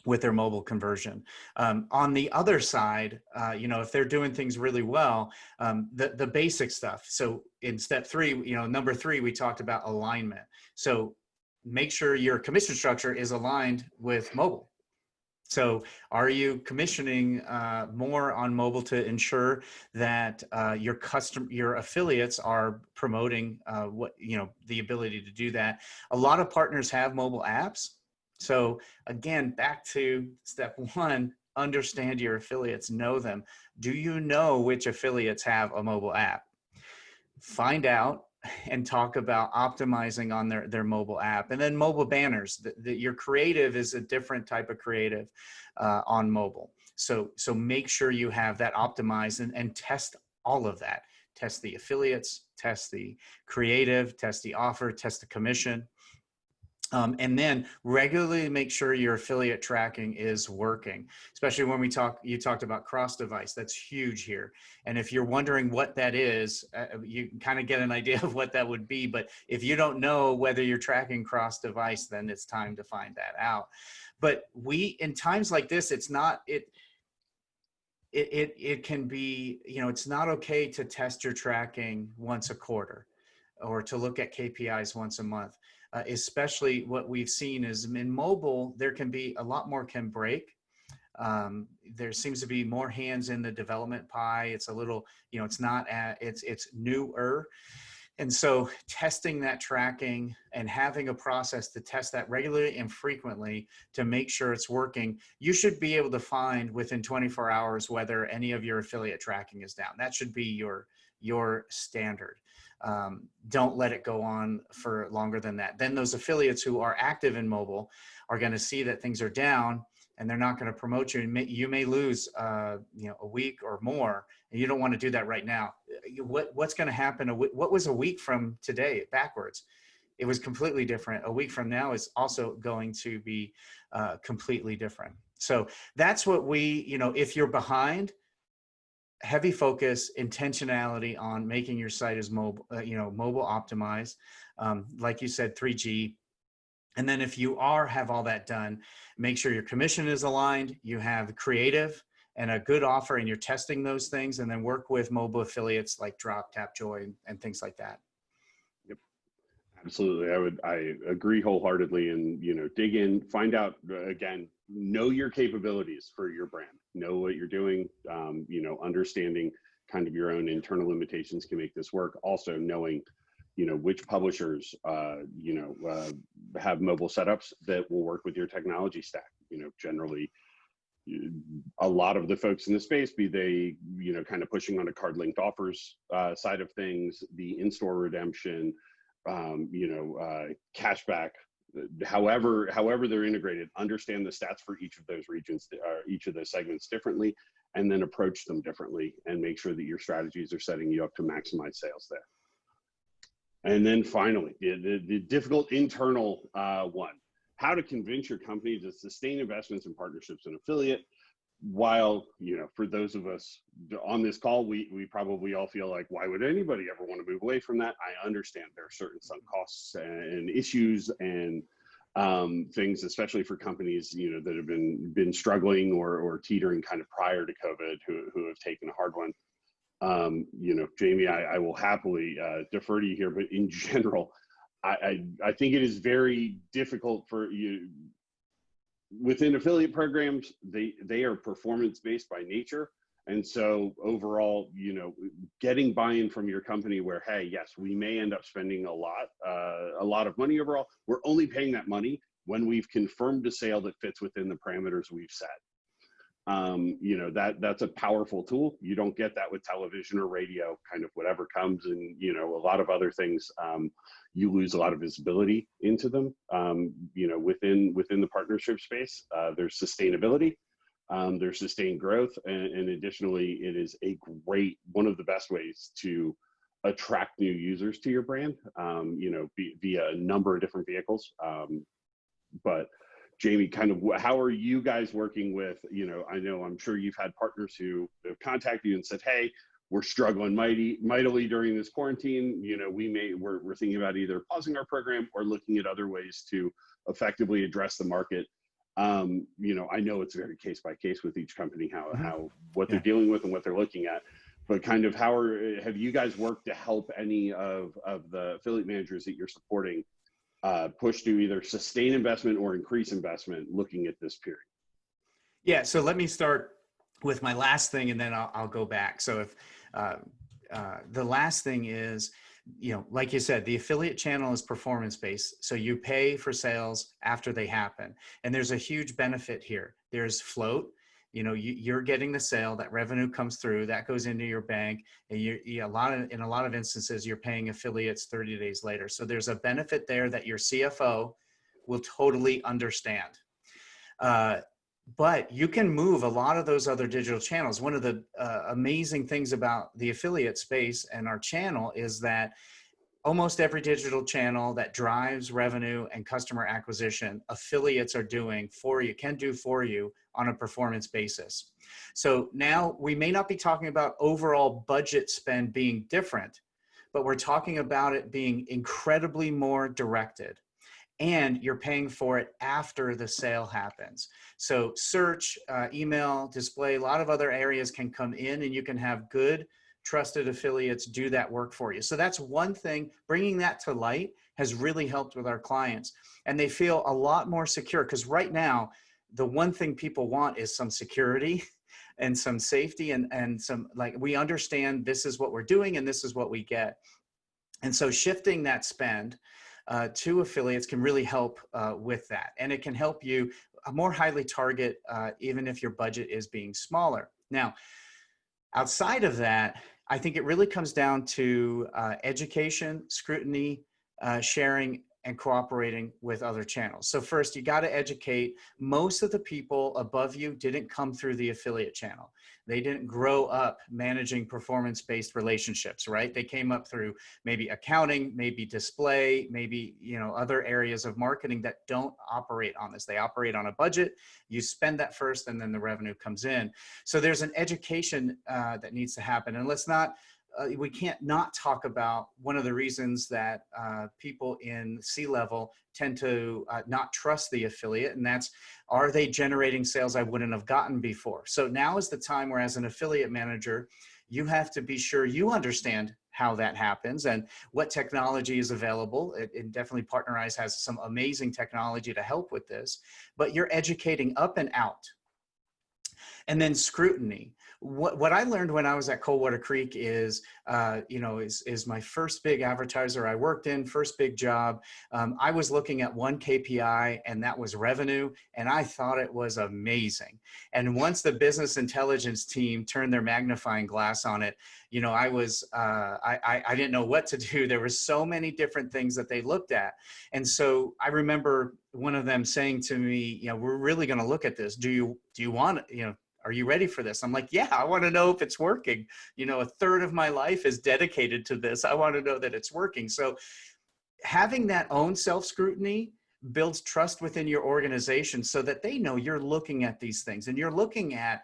with their mobile conversion. On the other side, you know, if they're doing things really well, the basic stuff. So in step 3, you know, number 3, we talked about alignment. So make sure your commission structure is aligned with mobile. So are you commissioning more on mobile to ensure that your affiliates are promoting the ability to do that? A lot of partners have mobile apps. So again, back to step 1, understand your affiliates, know them. Do you know which affiliates have a mobile app? Find out and talk about optimizing on their mobile app. And then mobile banners, your creative is a different type of creative on mobile. So make sure you have that optimized and test all of that. Test the affiliates, test the creative, test the offer, test the commission. And then regularly make sure your affiliate tracking is working, especially when you talked about cross device. That's huge here. And if you're wondering what that is, you can kind of get an idea of what that would be. But if you don't know whether you're tracking cross device, then it's time to find that out. But in times like this, it can be, it's not okay to test your tracking once a quarter or to look at KPIs once a month. Especially what we've seen is in mobile, there can be a lot more can break. There seems to be more hands in the development pie. It's a little, it's newer. And so testing that tracking and having a process to test that regularly and frequently to make sure it's working, you should be able to find within 24 hours whether any of your affiliate tracking is down. That should be your standard. Don't let it go on for longer than that. Then those affiliates who are active in mobile are going to see that things are down and they're not going to promote you. And you may lose, a week or more, and you don't want to do that right now. What's going to happen? What was a week from today backwards? It was completely different. A week from now is also going to be completely different. So that's what if you're behind, heavy focus, intentionality on making your site as mobile optimized. Like you said, 3G. And then if you have all that done, make sure your commission is aligned, you have creative and a good offer, and you're testing those things, and then work with mobile affiliates like Drop, Tap, Joy, and things like that. Yep, absolutely. I agree wholeheartedly, and dig in, find out, again, know your capabilities for your brand, know what you're doing, understanding kind of your own internal limitations can make this work. Also knowing, which publishers, have mobile setups that will work with your technology stack. Generally, a lot of the folks in the space, be they, kind of pushing on a card linked offers side of things, the in-store redemption, cashback, however they're integrated, understand the stats for each of those regions, each of those segments differently, and then approach them differently and make sure that your strategies are setting you up to maximize sales there. And then finally, the difficult internal one, how to convince your company to sustain investments and partnerships in affiliate, while, for those of us on this call, we probably all feel like, why would anybody ever want to move away from that? I understand there are certain sunk costs and issues and things, especially for companies, that have been struggling or teetering kind of prior to COVID, who have taken a hard one. Jamie, I will happily defer to you here, but in general, I think it is very difficult for you within affiliate programs. They are performance based by nature. And so overall, getting buy-in from your company where, hey, yes, we may end up spending a lot of money overall. We're only paying that money when we've confirmed a sale that fits within the parameters we've set. That's a powerful tool. You don't get that with television or radio, kind of whatever comes, and a lot of other things. You lose a lot of visibility into them. Within the partnership space, there's sustainability, there's sustained growth, and additionally, it is one of the best ways to attract new users to your brand. Via a number of different vehicles, but. Jamie, kind of how are you guys working with, I'm sure you've had partners who have contacted you and said, hey, we're struggling mightily during this quarantine. We're thinking about either pausing our program or looking at other ways to effectively address the market. I know it's very case by case with each company, what they're dealing with and what they're looking at, but kind of have you guys worked to help any of the affiliate managers that you're supporting push to either sustain investment or increase investment looking at this period? Yeah, so let me start with my last thing, and then I'll go back. So if the last thing is, like you said, the affiliate channel is performance-based. So you pay for sales after they happen. And there's a huge benefit here. There's float. You're getting the sale, that revenue comes through, that goes into your bank, and in a lot of instances, you're paying affiliates 30 days later. So there's a benefit there that your CFO will totally understand. But you can move a lot of those other digital channels. One of the amazing things about the affiliate space and our channel is that almost every digital channel that drives revenue and customer acquisition, affiliates are doing for you, can do for you on a performance basis. So now we may not be talking about overall budget spend being different, but we're talking about it being incredibly more directed. And you're paying for it after the sale happens. So search, email, display, a lot of other areas can come in, and you can have good, trusted affiliates do that work for you. So that's one thing. Bringing that to light has really helped with our clients, and they feel a lot more secure, because right now, the one thing people want is some security and some safety, and some, like, we understand this is what we're doing and this is what we get. And so shifting that spend to affiliates can really help with that. And it can help you more highly target, even if your budget is being smaller. Now, outside of that, I think it really comes down to education, scrutiny, sharing, and cooperating with other channels. So first, you got to educate. Most of the people above you didn't come through the affiliate channel. They didn't grow up managing performance-based relationships, right? They came up through maybe accounting, maybe display, maybe, you know, other areas of marketing that don't operate on this. They operate on a budget. You spend that first, and then the revenue comes in. So there's an education that needs to happen. And let's not, we can't not talk about one of the reasons that people in C-level tend to not trust the affiliate, and that's, are they generating sales I wouldn't have gotten before? So now is the time where, as an affiliate manager, you have to be sure you understand how that happens and what technology is available. And definitely PartnerEyes has some amazing technology to help with this, but you're educating up and out. And then scrutiny. What I learned when I was at Coldwater Creek is, is my first big advertiser I worked in, first big job. I was looking at one KPI, and that was revenue, and I thought it was amazing. And once the business intelligence team turned their magnifying glass on it, you know, I didn't know what to do. There were so many different things that they looked at. And so I remember one of them saying to me, you know, we're really going to look at this. Do you want, you know, are you ready for this? I'm like, yeah, I want to know if it's working. You know, a third of my life is dedicated to this. I want to know that it's working. So having that own self-scrutiny builds trust within your organization, so that they know you're looking at these things, and you're looking at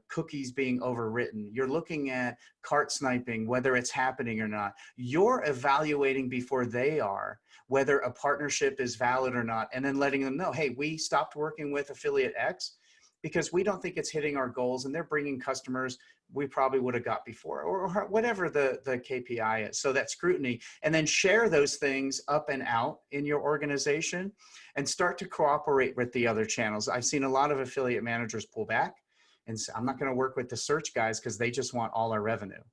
cookies being overwritten. You're looking at cart sniping, whether it's happening or not. You're evaluating before they are whether a partnership is valid or not, and then letting them know, hey, we stopped working with affiliate X because we don't think it's hitting our goals, and they're bringing customers we probably would have got before, or whatever the KPI is. So that scrutiny, and then share those things up and out in your organization and start to cooperate with the other channels. I've seen a lot of affiliate managers pull back and say, I'm not going to work with the search guys because they just want all our revenue.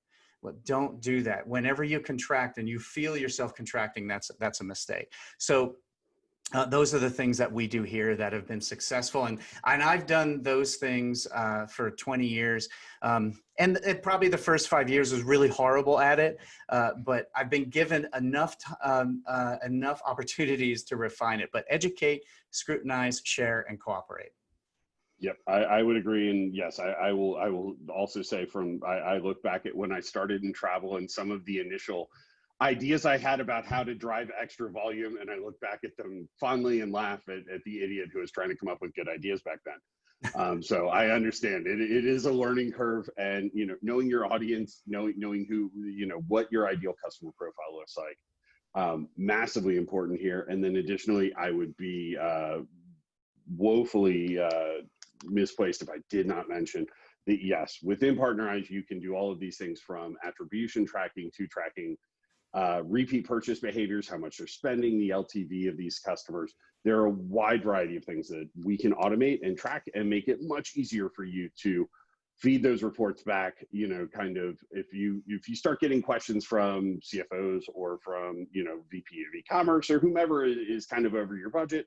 Well, don't do that. Whenever you contract and you feel yourself contracting, that's a mistake. So those are the things that we do here that have been successful. And I've done those things for 20 years. And probably the first 5 years was really horrible at it. But I've been given enough opportunities to refine it. But educate, scrutinize, share, and cooperate. Yep, I would agree. And yes, I will also say, I look back at when I started in travel and some of the initial ideas I had about how to drive extra volume, and I look back at them fondly and laugh at the idiot who was trying to come up with good ideas back then. So I understand it is a learning curve, and you know, knowing your audience, knowing who, you know, what your ideal customer profile looks like, massively important here. And then additionally, I would be woefully misplaced if I did not mention that yes, within PartnerEyes, you can do all of these things, from attribution tracking to tracking repeat purchase behaviors, how much they're spending, the LTV of these customers. There are a wide variety of things that we can automate and track and make it much easier for you to feed those reports back. You know, kind of, if you start getting questions from CFOs or from, you know, VP of e-commerce or whomever is kind of over your budget,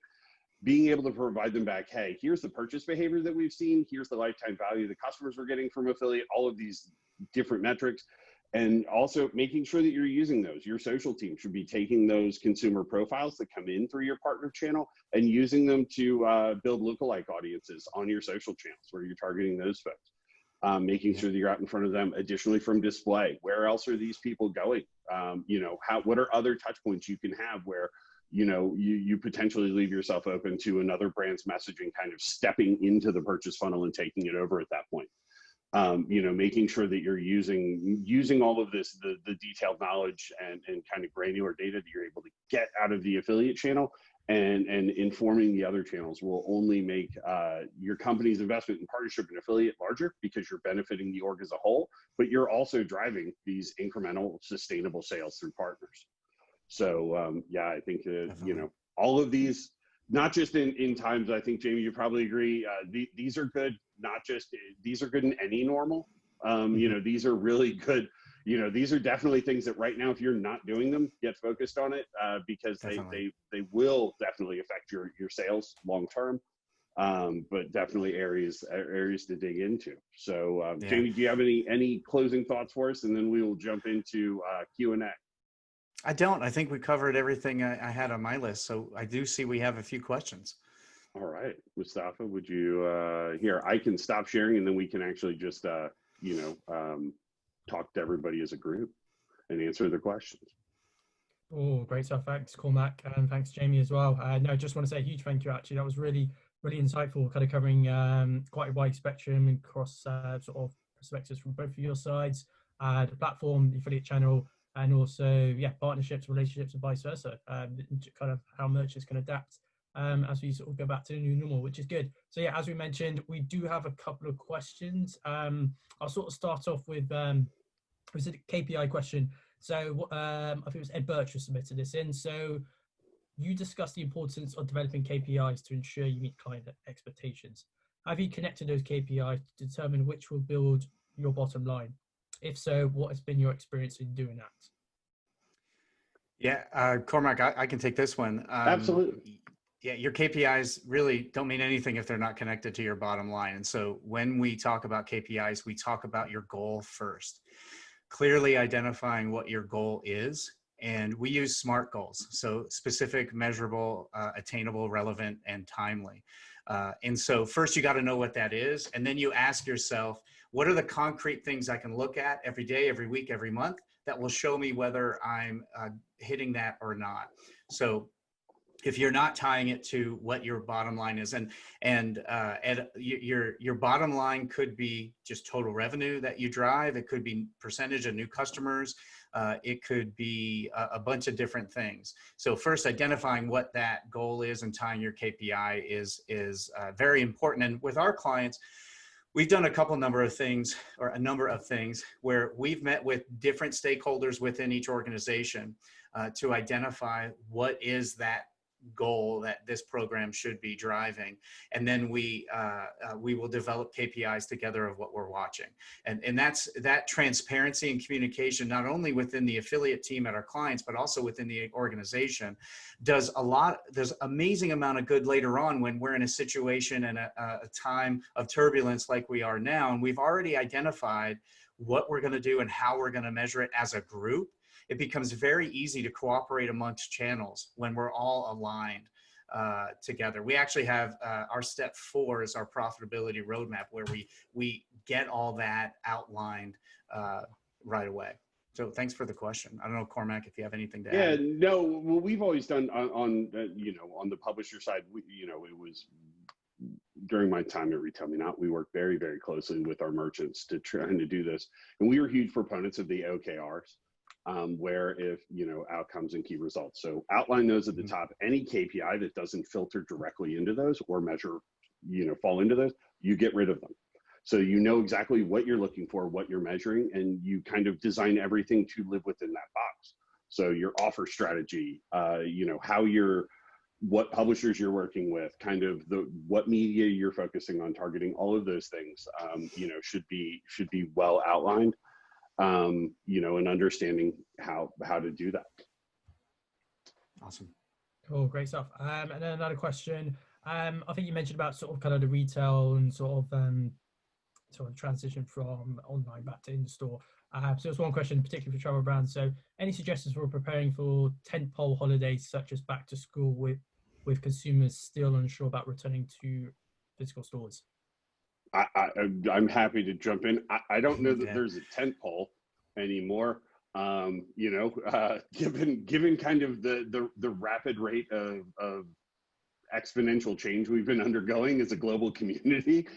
being able to provide them back, hey, here's the purchase behavior that we've seen, here's the lifetime value the customers we're getting from affiliate, all of these different metrics. And also making sure that you're using those. Your social team should be taking those consumer profiles that come in through your partner channel and using them to build lookalike audiences on your social channels where you're targeting those folks. making sure that you're out in front of them. Additionally, from display, where else are these people going? You know, what are other touch points you can have where, you know, you potentially leave yourself open to another brand's messaging kind of stepping into the purchase funnel and taking it over at that point. You know, making sure that you're using all of this, the detailed knowledge and kind of granular data that you're able to get out of the affiliate channel and informing the other channels will only make your company's investment in partnership and affiliate larger, because you're benefiting the org as a whole, but you're also driving these incremental sustainable sales through partners. So yeah, I think you know, all of these, not just in times, I think, Jamie, you probably agree, these are good, not just, these are good in any normal. You know, these are really good. You know, these are definitely things that right now, if you're not doing them, get focused on it, because they will definitely affect your sales long term. But definitely areas to dig into. So yeah. Jamie, do you have any closing thoughts for us? And then we will jump into Q&A. I don't. I think we covered everything I had on my list. So I do see we have a few questions. All right, Mustafa, would you, here, I can stop sharing and then we can actually just, you know, talk to everybody as a group and answer their questions. Oh, great stuff. Thanks, Cormac, and thanks, Jamie, as well. No, I just want to say a huge thank you, actually. That was really, really insightful, kind of covering quite a wide spectrum across sort of perspectives from both of your sides, the platform, the affiliate channel, and also, yeah, partnerships, relationships, and vice versa, kind of how merchants can adapt as we sort of go back to the new normal, which is good. So yeah, as we mentioned, we do have a couple of questions. I'll sort of start off with, was it a KPI question? So I think it was Ed Birch who submitted this in. So you discussed the importance of developing KPIs to ensure you meet client expectations. Have you connected those KPIs to determine which will build your bottom line? If so, what has been your experience in doing that? Yeah, Cormac, I can take this one. Absolutely. Yeah, your KPIs really don't mean anything if they're not connected to your bottom line. And so when we talk about KPIs, we talk about your goal first. Clearly identifying what your goal is. And we use SMART goals. So specific, measurable, attainable, relevant, and timely. And so first you got to know what that is. And then you ask yourself, what are the concrete things I can look at every day, every week, every month that will show me whether I'm hitting that or not? So if you're not tying it to what your bottom line is, and your bottom line could be just total revenue that you drive. It could be percentage of new customers. It could be a bunch of different things. So first, identifying what that goal is and tying your KPI is very important. And with our clients, we've done a number of things where we've met with different stakeholders within each organization to identify what is that goal that this program should be driving, and then we will develop KPIs together of what we're watching, and that's that transparency and communication not only within the affiliate team at our clients but also within the organization does there's amazing amount of good later on when we're in a situation and a time of turbulence like we are now, and we've already identified what we're going to do and how we're going to measure it as a group. It becomes very easy to cooperate amongst channels when we're all aligned together. We actually have our step 4 is our profitability roadmap, where we get all that outlined right away. So thanks for the question. I don't know, Cormac, if you have anything to add. Yeah, no, well, we've always done on you know, on the publisher side, you know, it was during my time at Retail Me Not, we worked very, very closely with our merchants to trying to do this. And we were huge proponents of the OKRs. Where if, you know, outcomes and key results. So outline those at the top. Any KPI that doesn't filter directly into those or measure, you know, fall into those, you get rid of them. So you know exactly what you're looking for, what you're measuring, and you kind of design everything to live within that box. So your offer strategy, you know, what publishers you're working with, kind of what media you're focusing on targeting, all of those things, you know, should be well outlined. You know, and understanding how to do that. Awesome. Cool, great stuff. And then another question. I think you mentioned about sort of kind of the retail and sort of transition from online back to in-store. So there's one question, particularly for travel brands. So any suggestions for preparing for tentpole holidays such as back to school with consumers still unsure about returning to physical stores? I'm happy to jump in. I don't know that Yeah. there's a tent pole anymore. You know, given kind of the rapid rate of exponential change we've been undergoing as a global community.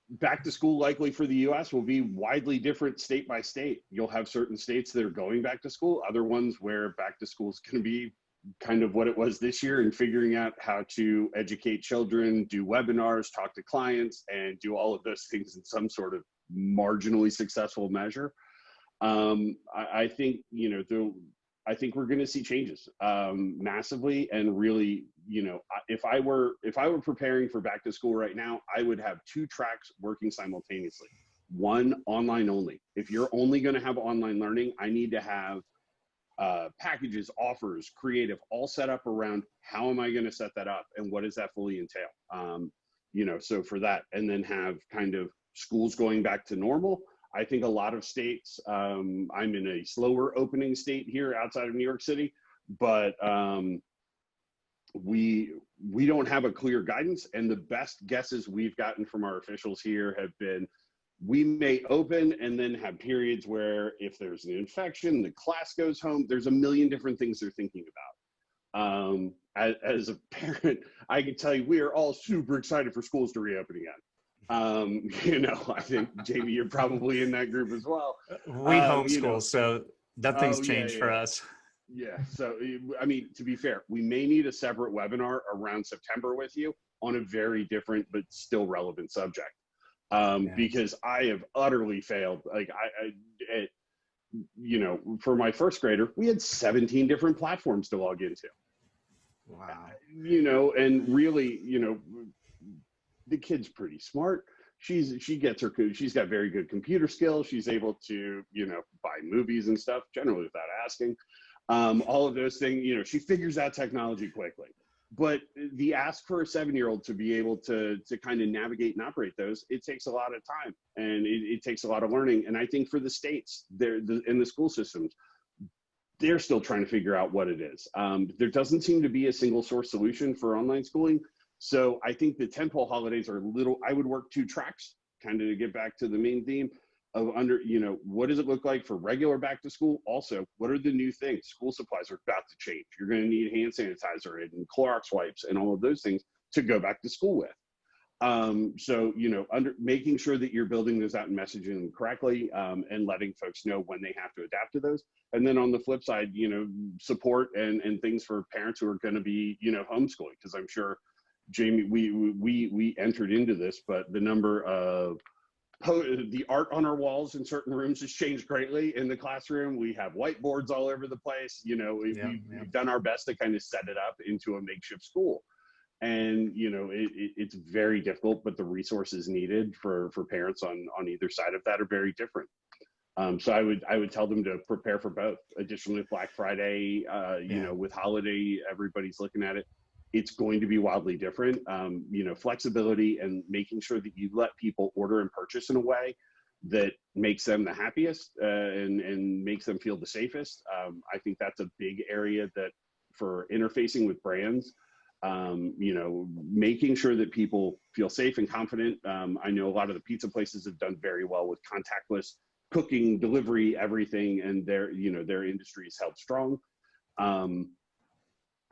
Back to school likely for the US will be widely different state by state. You'll have certain states that are going back to school, other ones where back to school is going to be kind of what it was this year, and figuring out how to educate children, do webinars, talk to clients, and do all of those things in some sort of marginally successful measure. I think, you know, I think we're going to see changes massively, and really, you know, if I were preparing for back to school right now, I would have 2 tracks working simultaneously. One, online only. If you're only going to have online learning, I need to have packages, offers, creative, all set up around how am I going to set that up and what does that fully entail? You know, so for that, and then have kind of schools going back to normal. I think a lot of states, I'm in a slower opening state here outside of New York City, but we don't have a clear guidance, and the best guesses we've gotten from our officials here have been, we may open and then have periods where if there's an infection, the class goes home. There's a million different things they're thinking about. As a parent, I can tell you we are all super excited for schools to reopen again. You know, I think, Jamie, you're probably in that group as well. We homeschool, you know, so nothing's changed for us. Yeah, so I mean, to be fair, we may need a separate webinar around September with you on a very different but still relevant subject. Because I have utterly failed. Like you know, for my first grader, we had 17 different platforms to log into. Wow. You know, and really, you know, the kid's pretty smart. She's got very good computer skills. She's able to, you know, buy movies and stuff generally without asking. All of those things, you know, she figures out technology quickly. But the ask for a 7-year-old to be able to kind of navigate and operate those, it takes a lot of time, and it takes a lot of learning. And I think for the states, in the school systems, they're still trying to figure out what it is. There doesn't seem to be a single source solution for online schooling. So I think the tentpole holidays are I would work 2 tracks, kind of to get back to the main theme of you know, what does it look like for regular back to school? Also, what are the new things? School supplies are about to change. You're going to need hand sanitizer and Clorox wipes and all of those things to go back to school with. So, you know, making sure that you're building those out and messaging them correctly, and letting folks know when they have to adapt to those. And then on the flip side, you know, support and things for parents who are going to be, you know, homeschooling, because I'm sure, Jamie, we entered into this, but the number of the art on our walls in certain rooms has changed greatly in the classroom. We have whiteboards all over the place. You know, we've done our best to kind of set it up into a makeshift school. And, you know, it's very difficult, but the resources needed for parents on either side of that are very different. So I would tell them to prepare for both. Additionally, Black Friday, you know, with holiday, everybody's looking at it. It's going to be wildly different. You know, flexibility and making sure that you let people order and purchase in a way that makes them the happiest, and makes them feel the safest. I think that's a big area that for interfacing with brands, you know, making sure that people feel safe and confident. I know a lot of the pizza places have done very well with contactless cooking, delivery, everything, and their industry is held strong.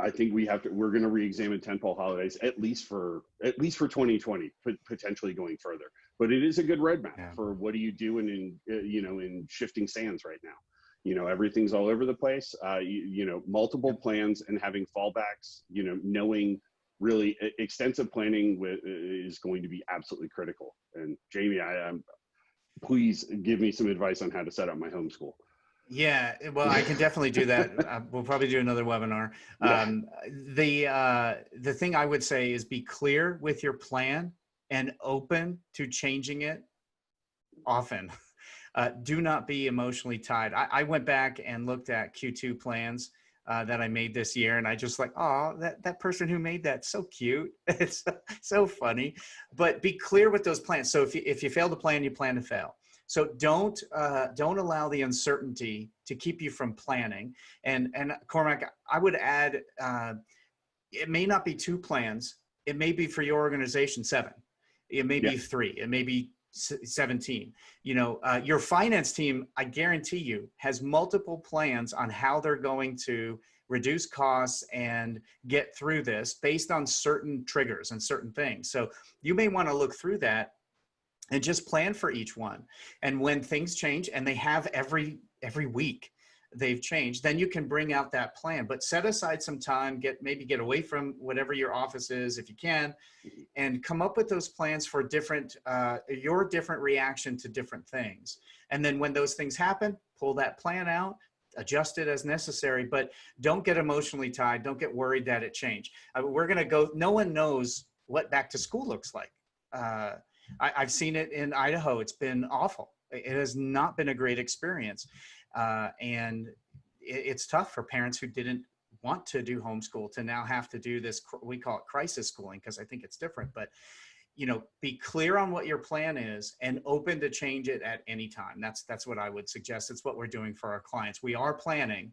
I think we're going to re-examine tentpole holidays at least for 2020, potentially going further. But it is a good roadmap for what do you do in shifting sands right now. You know, everything's all over the place. You know, multiple plans and having fallbacks. You know, knowing really extensive planning is going to be absolutely critical. And Jamie, please give me some advice on how to set up my homeschool. Yeah, well, I can definitely do that. We'll probably do another webinar. The thing I would say is be clear with your plan and open to changing it often. Do not be emotionally tied. I went back and looked at Q2 plans that I made this year, and I just like, oh, that person who made that, so cute. It's so funny. But be clear with those plans. So if you fail to plan, you plan to fail. So don't allow the uncertainty to keep you from planning. And Cormac, I would add, it may not be 2 plans, It may be for your organization 7. It may be 3. It may be 17. You know, your finance team, I guarantee you, has multiple plans on how they're going to reduce costs and get through this based on certain triggers and certain things. So you may want to look through that and just plan for each one. And when things change, and they have every week, they've changed, then you can bring out that plan. But set aside some time, maybe get away from whatever your office is if you can, and come up with those plans for different, your different reaction to different things. And then when those things happen, pull that plan out, adjust it as necessary, but don't get emotionally tied. Don't get worried that it changed. We're going to go, no one knows what back to school looks like. I've seen it in Idaho. It's been awful. It has not been a great experience. And it's tough for parents who didn't want to do homeschool to now have to do this, we call it crisis schooling, because I think it's different. But, you know, be clear on what your plan is and open to change it at any time. That's what I would suggest. It's what we're doing for our clients. We are planning,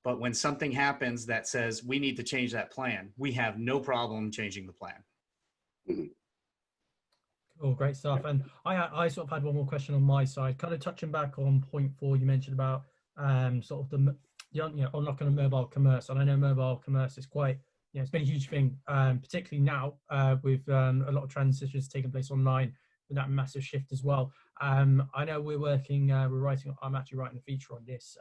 but when something happens that says we need to change that plan, we have no problem changing the plan. Mm-hmm. Oh, great stuff. And I sort of had one more question on my side, kind of touching back on point 4 you mentioned about sort of the unlocking of mobile commerce. And I know mobile commerce is quite, it's been a huge thing, particularly now with a lot of transitions taking place online with that massive shift as well. I know I'm actually writing a feature on this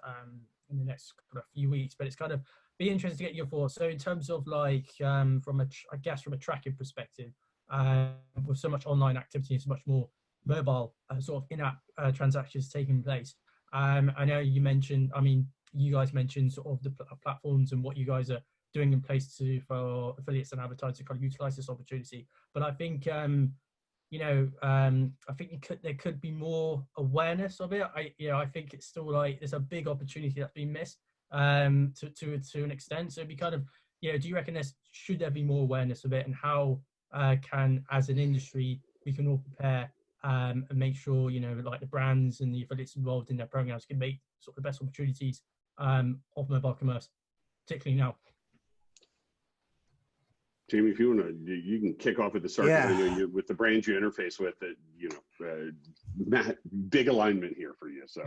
in the next few weeks, but it's kind of be interesting to get your thoughts. So in terms of like, from a tracking perspective, with so much online activity and so much more mobile sort of in-app transactions taking place. I know you guys mentioned sort of the platforms and what you guys are doing in place for affiliates and advertisers to kind of utilize this opportunity. But I think, I think there could be more awareness of it. I think it's still like there's a big opportunity that's been missed to an extent. So it'd be kind of, do you reckon should there be more awareness of it, and how can, as an industry, we can all prepare and make sure, like the brands and the affiliates involved in their programs can make sort of the best opportunities of mobile commerce, particularly now. Jamie, if you want to, you can kick off with the start. Yeah. I know with the brands you interface with, that big alignment here for you. So,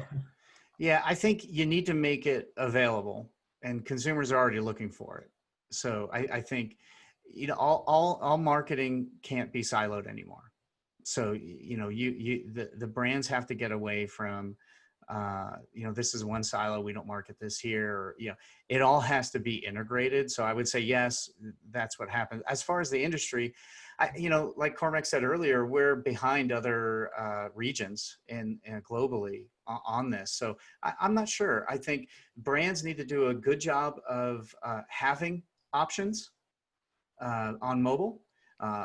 yeah, I think you need to make it available, and consumers are already looking for it. So I think, all marketing can't be siloed anymore. So, the brands have to get away from, this is one silo, we don't market this here, or, it all has to be integrated. So I would say, yes, that's what happens. As far as the industry, like Cormac said earlier, we're behind other regions and globally on this. So I'm not sure. I think brands need to do a good job of having options on mobile,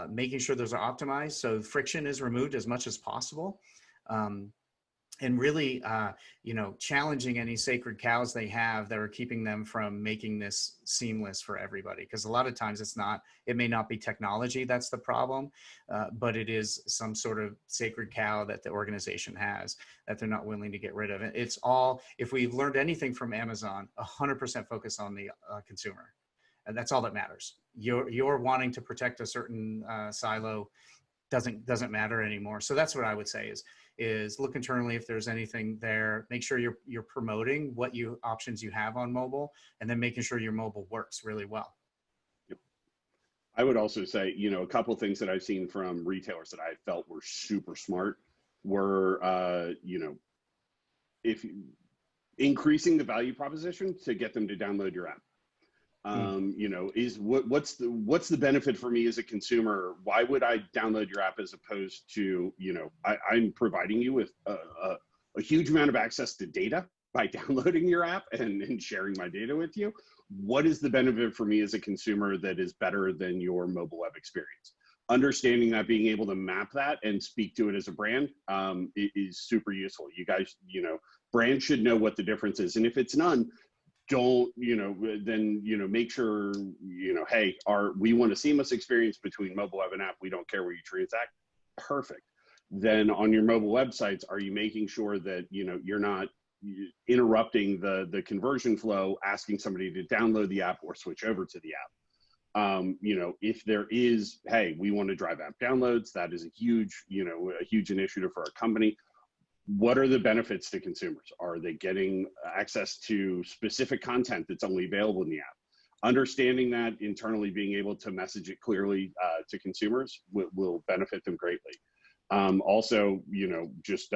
making sure those are optimized so friction is removed as much as possible, and really, challenging any sacred cows they have that are keeping them from making this seamless for everybody. Because a lot of times it may not be technology that's the problem, but it is some sort of sacred cow that the organization has that they're not willing to get rid of. It's all, if we've learned anything from Amazon, 100% focus on the consumer. And that's all that matters. You're wanting to protect a certain silo doesn't matter anymore. So that's what I would say is look internally if there's anything there. Make sure you're promoting what options you have on mobile, and then making sure your mobile works really well. Yep. I would also say, a couple of things that I've seen from retailers that I felt were super smart were, if increasing the value proposition to get them to download your app. What's the benefit for me as a consumer? Why would I download your app as opposed to, I'm providing you with a huge amount of access to data by downloading your app and sharing my data with you. What is the benefit for me as a consumer that is better than your mobile web experience? Understanding that, being able to map that and speak to it as a brand is super useful. You guys, brands should know what the difference is. And if it's none, don't, then, make sure, hey, we want a seamless experience between mobile web and app. We don't care where you transact. Perfect. Then on your mobile websites, are you making sure that, you're not interrupting the conversion flow, asking somebody to download the app or switch over to the app? You know, if there is, hey, we want to drive app downloads, that is a huge, you know, a huge initiative for our company. What are the benefits to consumers? Are they getting access to specific content that's only available in the app? Understanding that internally, being able to message it clearly to consumers will benefit them greatly. Also, you know, just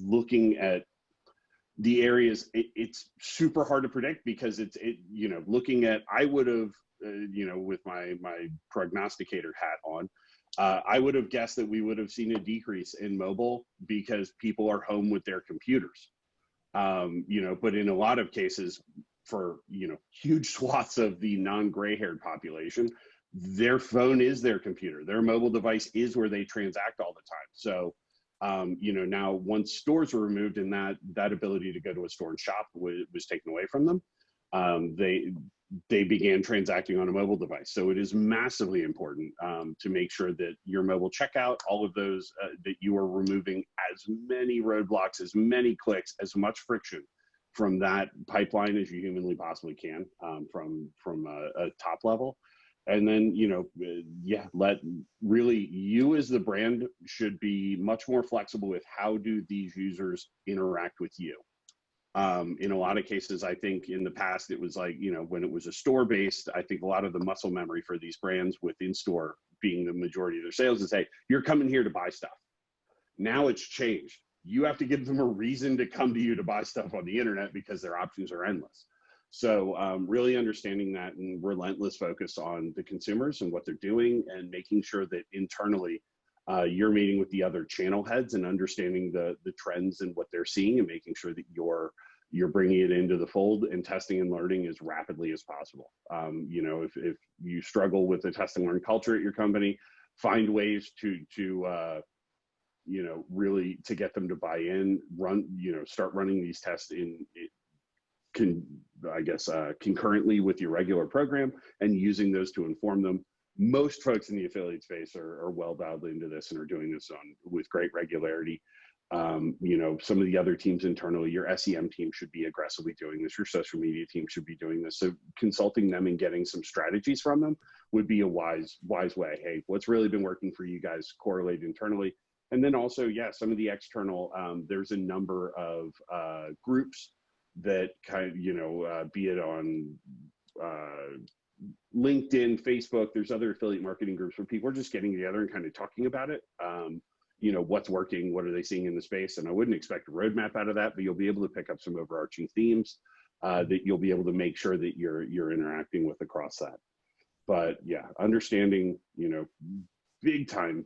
looking at the areas, it's super hard to predict because you know, looking at, I would have, you know, with my prognosticator hat on, I would have guessed that we would have seen a decrease in mobile because people are home with their computers. You know, but in a lot of cases, for, you know, huge swaths of the non-gray-haired population, their phone is their computer. Their mobile device is where they transact all the time. So, you know, now once stores were removed and that ability to go to a store and shop was taken away from them, they began transacting on a mobile device. So it is massively important to make sure that your mobile checkout, all of those, that you are removing as many roadblocks, as many clicks, as much friction from that pipeline as you humanly possibly can, from a top level. And then, you know, yeah, really, you as the brand should be much more flexible with how do these users interact with you. In a lot of cases, I think in the past, it was like, you know, when it was a store based, I think a lot of the muscle memory for these brands within store being the majority of their sales is, hey, you're coming here to buy stuff. Now it's changed. You have to give them a reason to come to you to buy stuff on the internet because their options are endless. So really understanding that and relentless focus on the consumers and what they're doing, and making sure that internally you're meeting with the other channel heads and understanding the trends and what they're seeing, and making sure that you're bringing it into the fold and testing and learning as rapidly as possible. You know, if you struggle with the test and learn culture at your company, find ways to you know, really to get them to buy in, start running these tests concurrently with your regular program, and using those to inform them. Most folks in the affiliate space are well dialed into this and are doing this with great regularity. You know, some of the other teams internally, your SEM team should be aggressively doing this. Your social media team should be doing this. So consulting them and getting some strategies from them would be a wise way. Hey, what's really been working for you guys? Correlate internally. And then also, yeah, some of the external, there's a number of groups that kind of, you know, be it on LinkedIn, Facebook, there's other affiliate marketing groups where people are just getting together and kind of talking about it. You know, what's working, what are they seeing in the space? And I wouldn't expect a roadmap out of that, but you'll be able to pick up some overarching themes that you'll be able to make sure that you're interacting with across that. But yeah, understanding, you know, big time,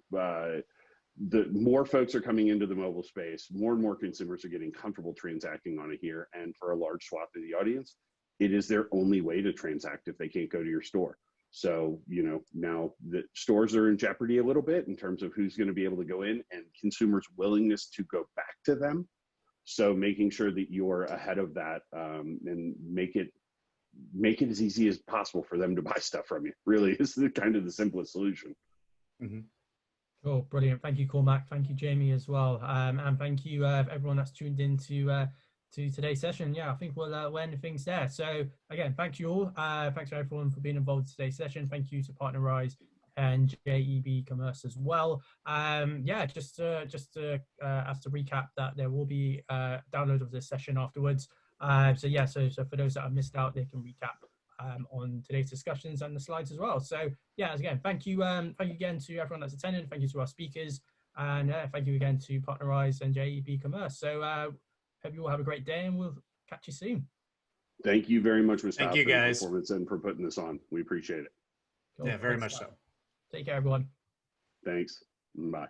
the more folks are coming into the mobile space, more and more consumers are getting comfortable transacting on it here. And for a large swath of the audience, it is their only way to transact if they can't go to your store. So, you know, now the stores are in jeopardy a little bit in terms of who's going to be able to go in and consumers' willingness to go back to them. So making sure that you're ahead of that and make it as easy as possible for them to buy stuff from you really is the kind of the simplest solution. Mm-hmm. Cool, brilliant. Thank you, Cormac. Thank you, Jamie, as well. And thank you, everyone that's tuned in to today's session. Yeah, I think we'll end things there. So again, thank you all. Thanks to everyone for being involved in today's session. Thank you to PartnerRise and JEB Commerce as well. Yeah, just to recap that there will be a download of this session afterwards. So yeah, so for those that have missed out, they can recap on today's discussions and the slides as well. So yeah, again, thank you again to everyone that's attended. Thank you to our speakers, and thank you again to PartnerRise and JEB Commerce. So hope you all have a great day, and we'll catch you soon. Thank you very much, Mr. Thank you, guys. PerformanceIN, for putting this on. We appreciate it. Cool. Yeah, very much so. Take care, everyone. Thanks. Bye.